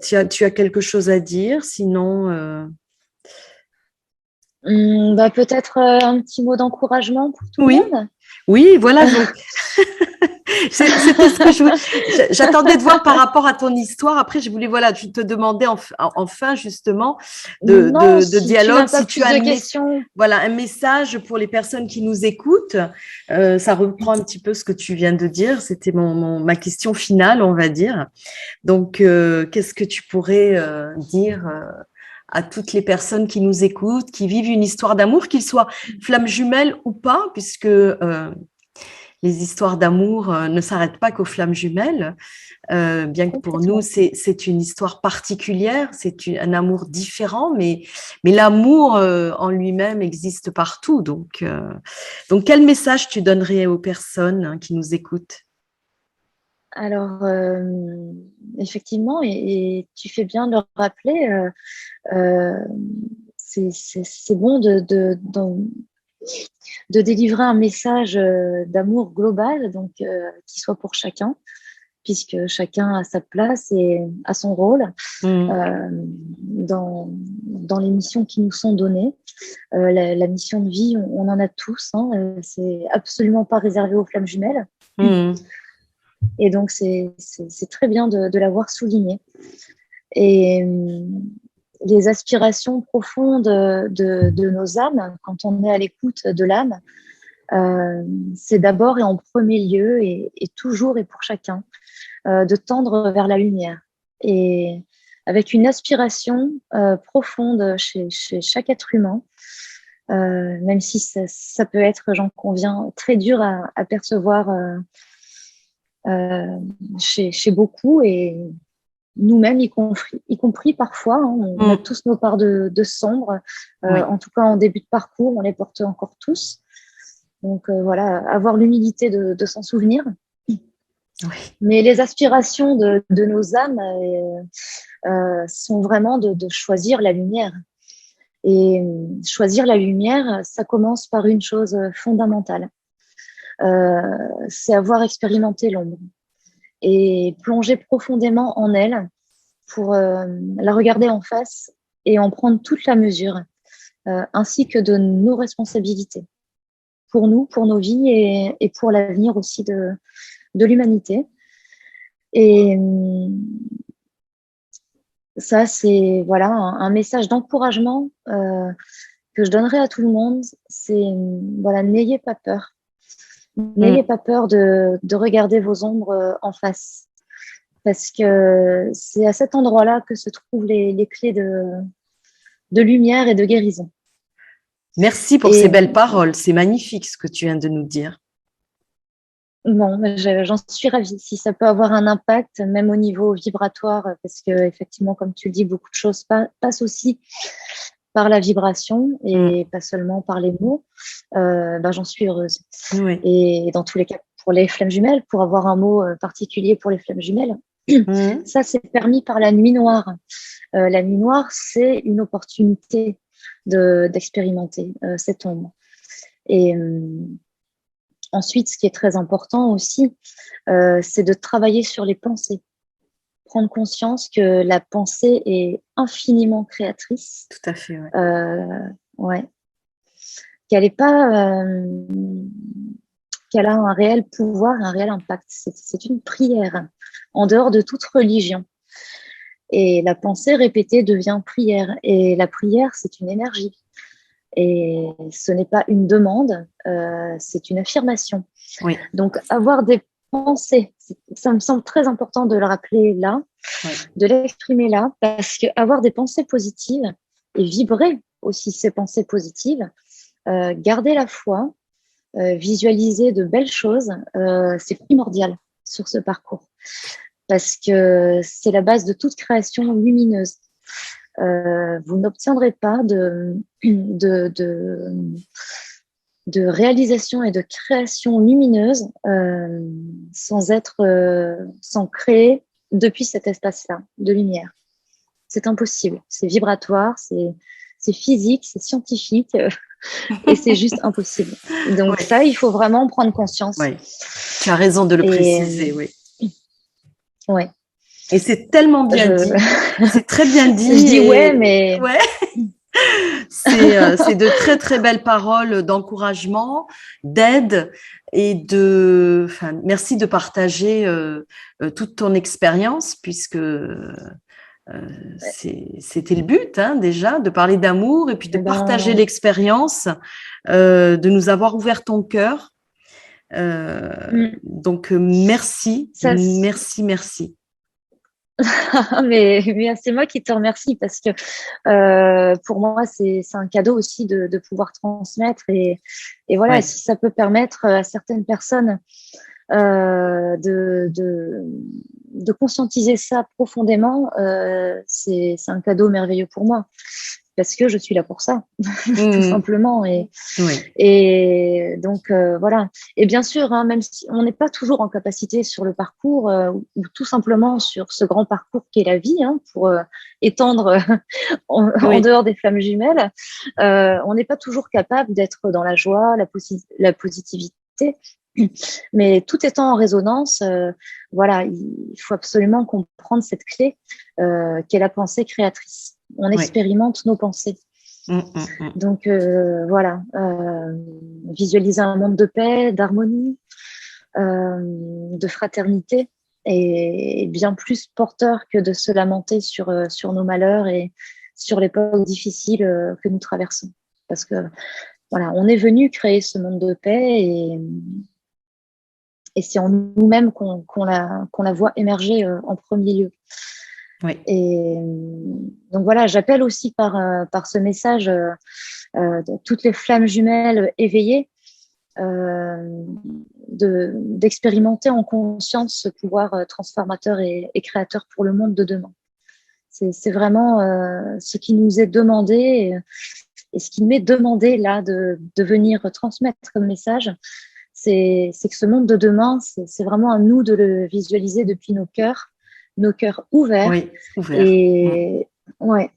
Tu as quelque chose à dire, sinon… peut-être un petit mot d'encouragement pour tout le monde. Oui, voilà. Donc… C'était ce que j'attendais de voir par rapport à ton histoire. Après, je voulais, voilà, je te demandais enfin justement de dialogue. Si tu as un message pour les personnes qui nous écoutent, ça reprend un petit peu ce que tu viens de dire. C'était ma question finale, on va dire. Donc, qu'est-ce que tu pourrais dire à toutes les personnes qui nous écoutent, qui vivent une histoire d'amour, qu'ils soient flammes jumelles ou pas, puisque les histoires d'amour ne s'arrêtent pas qu'aux flammes jumelles, bien que pour nous, c'est une histoire particulière, c'est un amour différent, mais l'amour en lui-même existe partout. Donc, quel message tu donnerais aux personnes qui nous écoutent? Alors, effectivement, et tu fais bien de le rappeler, c'est bon de délivrer un message d'amour global, donc qui soit pour chacun, puisque chacun a sa place et a son rôle dans les missions qui nous sont données. La mission de vie, on en a tous, hein, c'est absolument pas réservé aux flammes jumelles. Et donc, c'est très bien de l'avoir souligné. Et les aspirations profondes de nos âmes, quand on est à l'écoute de l'âme, c'est d'abord et en premier lieu et toujours et pour chacun de tendre vers la lumière. Et avec une aspiration profonde chez chaque être humain, même si ça peut être, j'en conviens, très dur à percevoir chez beaucoup et nous-mêmes, y compris parfois. Hein, on a tous nos parts de sombre. Oui. En tout cas, en début de parcours, on les porte encore tous. Donc voilà, avoir l'humilité de s'en souvenir. Oui. Mais les aspirations de nos âmes sont vraiment de choisir la lumière. Et choisir la lumière, ça commence par une chose fondamentale. C'est avoir expérimenté l'ombre et plonger profondément en elle pour la regarder en face et en prendre toute la mesure, ainsi que de nos responsabilités pour nous, pour nos vies et pour l'avenir aussi de l'humanité. Et ça, c'est voilà, un message d'encouragement que je donnerais à tout le monde. C'est voilà, n'ayez pas peur. N'ayez pas peur de regarder vos ombres en face. Parce que c'est à cet endroit-là que se trouvent les clés de lumière et de guérison. Merci pour ces belles paroles. C'est magnifique ce que tu viens de nous dire. Bon, j'en suis ravie. Si ça peut avoir un impact, même au niveau vibratoire, parce que effectivement, comme tu le dis, beaucoup de choses passent aussi par la vibration et pas seulement par les mots. J'en suis heureuse. Oui. Et dans tous les cas, pour les flammes jumelles, pour avoir un mot particulier pour les flammes jumelles, ça c'est permis par la nuit noire. La nuit noire, c'est une opportunité d'expérimenter cette ombre. Et ensuite, ce qui est très important aussi, c'est de travailler sur les pensées. Prendre conscience que la pensée est infiniment créatrice. Tout à fait, ouais. Ouais. Qu'elle est pas... qu'elle a un réel pouvoir, un réel impact. C'est une prière, en dehors de toute religion. Et la pensée répétée devient prière. Et la prière, c'est une énergie. Et ce n'est pas une demande, c'est une affirmation. Oui. Donc, avoir des pensées, ça me semble très important de le rappeler là, de l'exprimer là, parce qu'avoir des pensées positives et vibrer aussi ces pensées positives, garder la foi, visualiser de belles choses, c'est primordial sur ce parcours. Parce que c'est la base de toute création lumineuse. Vous n'obtiendrez pas de réalisation et de création lumineuse sans créer depuis cet espace-là de lumière. C'est impossible. C'est vibratoire, c'est physique, c'est scientifique et c'est juste impossible. Donc ça, il faut vraiment prendre conscience. Oui. Tu as raison de le préciser, oui. Oui. Et c'est tellement bien dit. C'est très bien dit. Je dis mais... Ouais. C'est de très, très belles paroles d'encouragement, d'aide et merci de partager toute ton expérience puisque c'était le but déjà, de parler d'amour et puis de partager l'expérience, de nous avoir ouvert ton cœur. Donc, merci, merci. mais c'est moi qui te remercie parce que pour moi c'est un cadeau aussi de pouvoir transmettre et voilà, si ça peut permettre à certaines personnes de conscientiser ça profondément, c'est un cadeau merveilleux pour moi parce que je suis là pour ça tout simplement et donc voilà. Et bien sûr, même si on n'est pas toujours en capacité sur le parcours ou tout simplement sur ce grand parcours qu'est la vie, pour étendre en dehors des flammes jumelles, on n'est pas toujours capable d'être dans la joie, la positivité. Mais tout étant en résonance, voilà, il faut absolument comprendre cette clé qu'est la pensée créatrice. On expérimente nos pensées. Donc voilà, visualiser un monde de paix, d'harmonie, de fraternité et bien plus porteur que de se lamenter sur nos malheurs et sur l'époque difficile que nous traversons. Parce que voilà, on est venu créer ce monde de paix et c'est en nous-mêmes qu'on la voit émerger en premier lieu. Oui. Et donc voilà, j'appelle aussi par ce message toutes les flammes jumelles éveillées d'expérimenter en conscience ce pouvoir transformateur et créateur pour le monde de demain. C'est vraiment ce qui nous est demandé et ce qui m'est demandé là de venir transmettre comme message, c'est que ce monde de demain, c'est vraiment à nous de le visualiser depuis nos cœurs ouverts. Oui, ouvert. Et ouais,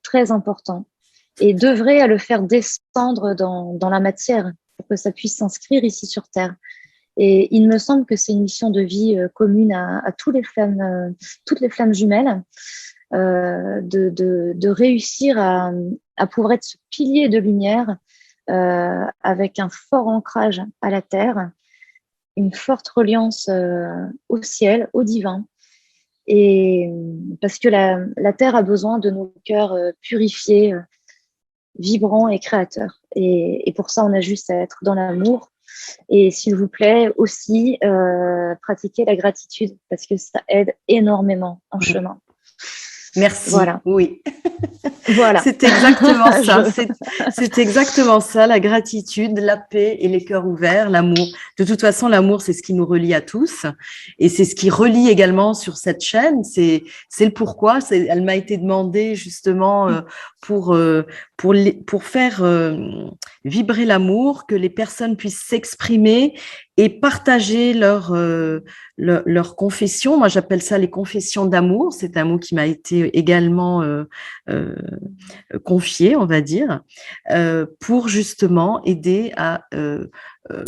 très important. Et d'œuvrer à le faire descendre dans la matière pour que ça puisse s'inscrire ici sur Terre. Et il me semble que c'est une mission de vie commune à toutes les flammes jumelles, de réussir à pouvoir être ce pilier de lumière avec un fort ancrage à la Terre, une forte reliance au ciel, au divin. Et parce que la Terre a besoin de nos cœurs purifiés, vibrants et créateurs. Et pour ça, on a juste à être dans l'amour. Et s'il vous plaît, aussi, pratiquer la gratitude parce que ça aide énormément en chemin. Merci. Voilà. Oui. Voilà. C'est exactement ça. C'est exactement ça, la gratitude, la paix et les cœurs ouverts, l'amour. De toute façon, l'amour, c'est ce qui nous relie à tous. Et c'est ce qui relie également sur cette chaîne. C'est le pourquoi. Elle m'a été demandée justement pour faire vibrer l'amour, que les personnes puissent s'exprimer et partager leur confession. Moi, j'appelle ça les confessions d'amour. C'est un mot qui m'a été également confié, on va dire, pour justement aider à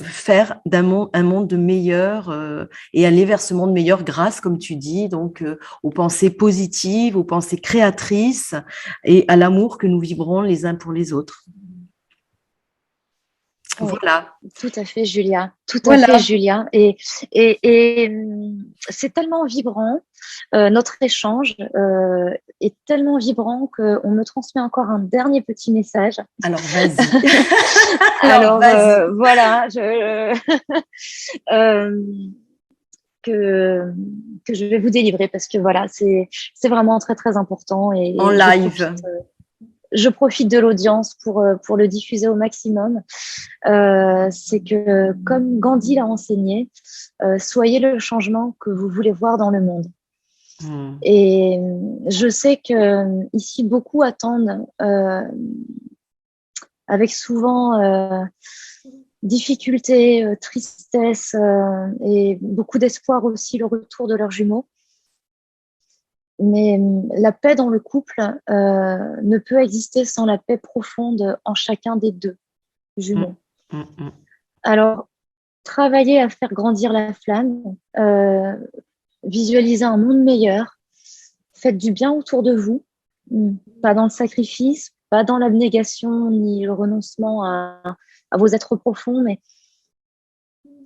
faire un monde meilleur et aller vers ce monde meilleur grâce, comme tu dis, donc aux pensées positives, aux pensées créatrices et à l'amour que nous vibrons les uns pour les autres. Oui, voilà. Tout à fait, Julia. Tout à fait, Julia. Et c'est tellement vibrant. Notre échange est tellement vibrant qu'on me transmet encore un dernier petit message. Alors, vas-y. Alors, voilà. Que je vais vous délivrer parce que voilà, c'est vraiment très, très important. Et en live. Je profite de l'audience pour le diffuser au maximum. C'est que, comme Gandhi l'a enseigné, soyez le changement que vous voulez voir dans le monde. Et je sais que ici, beaucoup attendent avec souvent difficulté, tristesse et beaucoup d'espoir aussi le retour de leurs jumeaux. Mais la paix dans le couple ne peut exister sans la paix profonde en chacun des deux jumeaux. Alors, travaillez à faire grandir la flamme, visualisez un monde meilleur, faites du bien autour de vous, pas dans le sacrifice, pas dans l'abnégation ni le renoncement à vos êtres profonds, mais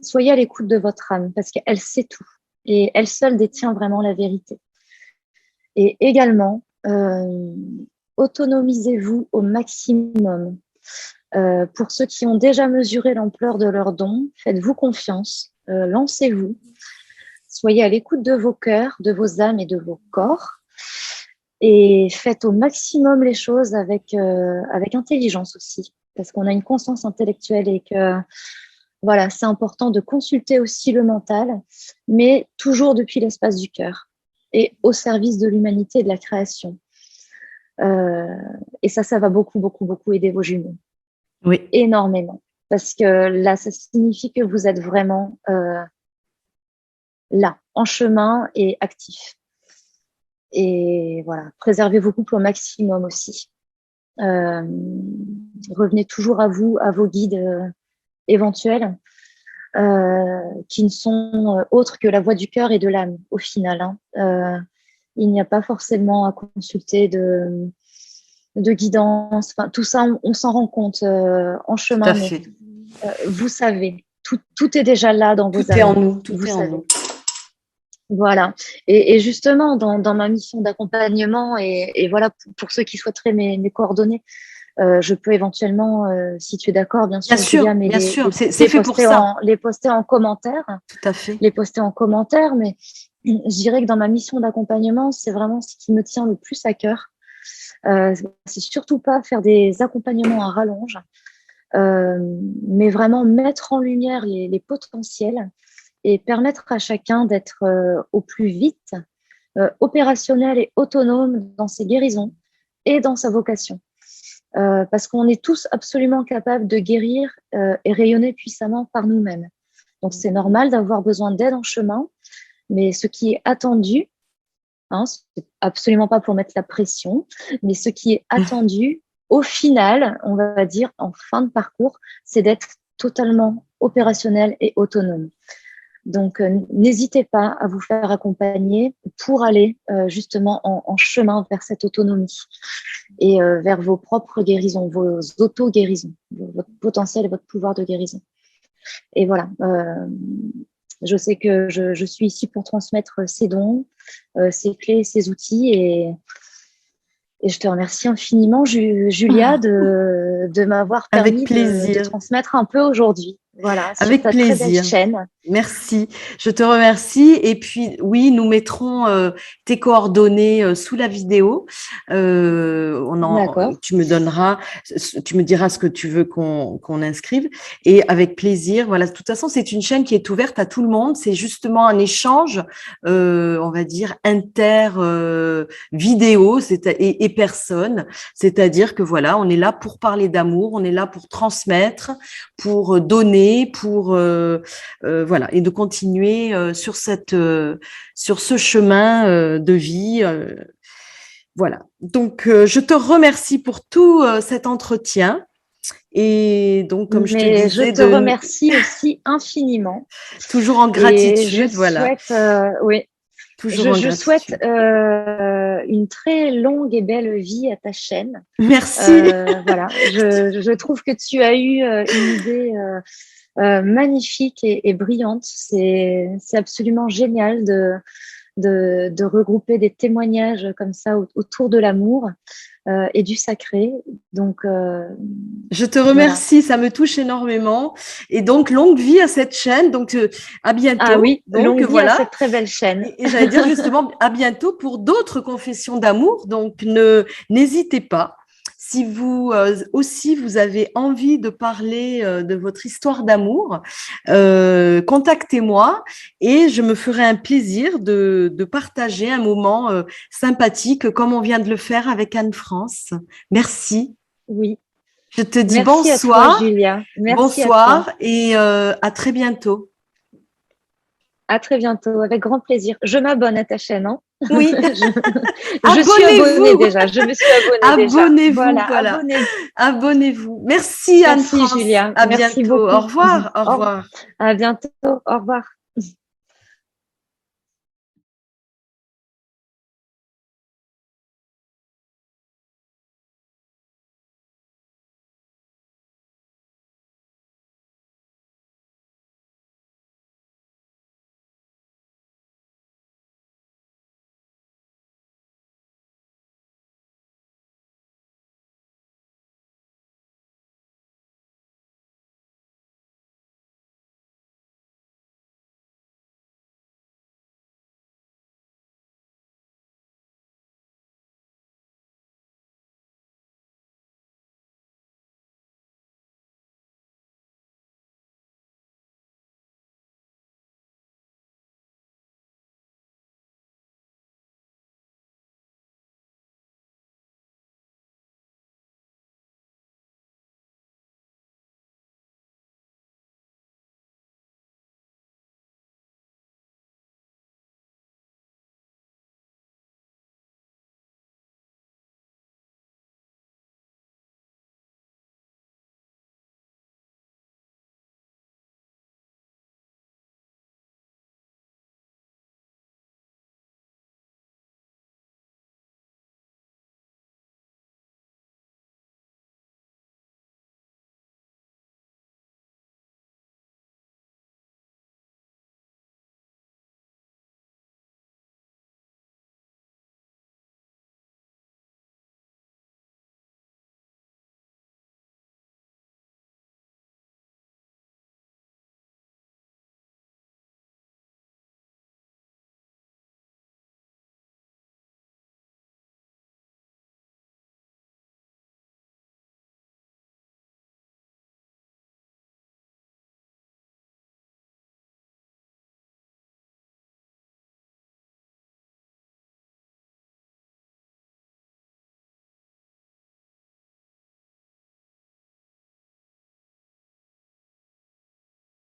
soyez à l'écoute de votre âme parce qu'elle sait tout et elle seule détient vraiment la vérité. Et également, autonomisez-vous au maximum. Pour ceux qui ont déjà mesuré l'ampleur de leurs dons, faites-vous confiance, lancez-vous, soyez à l'écoute de vos cœurs, de vos âmes et de vos corps et faites au maximum les choses avec intelligence aussi, parce qu'on a une conscience intellectuelle et que voilà, c'est important de consulter aussi le mental, mais toujours depuis l'espace du cœur et au service de l'humanité et de la création. Et ça va beaucoup, beaucoup, beaucoup aider vos jumeaux. Oui. Énormément. Parce que là, ça signifie que vous êtes vraiment là, en chemin et actif. Et voilà, préservez vos couples au maximum aussi. Revenez toujours à vous, à vos guides éventuels, qui ne sont autres que la voix du cœur et de l'âme, au final. Il n'y a pas forcément à consulter de guidance. Enfin, tout ça, on s'en rend compte en chemin. Tout à fait. Vous savez, tout est déjà là dans vos âmes. Tout est en nous, tout est en nous. Voilà. Et justement, dans ma mission d'accompagnement, et voilà, pour ceux qui souhaiteraient mes coordonnées, Je peux éventuellement, si tu es d'accord, bien Bien sûr, sûr, Julia, mais bien sûr, c'est fait pour ça. les poster en commentaire, Tout à fait. les poster en commentaire. Mais je dirais que dans ma mission d'accompagnement, c'est vraiment ce qui me tient le plus à cœur. C'est surtout pas faire des accompagnements à rallonge, mais vraiment mettre en lumière les potentiels et permettre à chacun d'être au plus vite opérationnel et autonome dans ses guérisons et dans sa vocation. Parce qu'on est tous absolument capables de guérir et rayonner puissamment par nous-mêmes. Donc, c'est normal d'avoir besoin d'aide en chemin, mais ce qui est attendu, hein, c'est absolument pas pour mettre la pression, mais ce qui est attendu, au final, on va dire en fin de parcours, c'est d'être totalement opérationnel et autonome. Donc, n'hésitez pas à vous faire accompagner pour aller justement en chemin vers cette autonomie et vers vos propres guérisons, vos auto-guérisons, votre potentiel et votre pouvoir de guérison. Et voilà, je sais que je suis ici pour transmettre ces dons, ces clés, ces outils et je te remercie infiniment, Julia, de m'avoir Avec permis de plaisir. transmettre un peu aujourd'hui. Voilà, sur Avec ta très belle plaisir. chaîne. Merci, je te remercie. Et puis, oui, nous mettrons tes coordonnées sous la vidéo. D'accord. Tu me donneras, tu me diras ce que tu veux qu'on inscrive. Et avec plaisir, voilà. De toute façon, c'est une chaîne qui est ouverte à tout le monde. C'est justement un échange, on va dire, vidéo et personne. C'est-à-dire que voilà, on est là pour parler d'amour, on est là pour transmettre, pour donner, pour voilà, et de continuer sur ce chemin de vie. Voilà. Donc, je te remercie pour tout cet entretien. Et donc, comme je te Mais je disais, te remercie aussi infiniment. toujours en Et je gratitude, voilà. souhaite, oui, Toujours en je souhaite gratitude. une très longue et belle vie à ta chaîne. Merci. Voilà, je trouve que tu as eu une idée magnifique et brillante. C'est absolument génial de regrouper des témoignages comme ça autour de l'amour et du sacré. Donc, Je te voilà. remercie, ça me touche énormément. Et donc, longue vie à cette chaîne. Donc, à Ah bientôt. oui, Donc, longue vie à voilà. cette très belle chaîne. Et j'allais dire justement à bientôt pour d'autres confessions d'amour. Donc, n'hésitez pas. Si vous aussi vous avez envie de parler de votre histoire d'amour, contactez-moi et je me ferai un plaisir de partager un moment sympathique comme on vient de le faire avec Anne-France. Merci. Oui. Je te dis Merci à toi, bonsoir, Julia. Merci à toi. bonsoir et à très bientôt. À très bientôt, avec grand plaisir. Je m'abonne à ta chaîne, hein. Oui, Je suis abonnée abonnez-vous. déjà. Je me suis abonnée déjà. Abonnez-vous, Voilà, voilà. abonnez-vous. Abonnez-vous. Merci Merci, Anne-France. Julia. À Merci bientôt. Au beaucoup. revoir. Au revoir. À bientôt. Au revoir.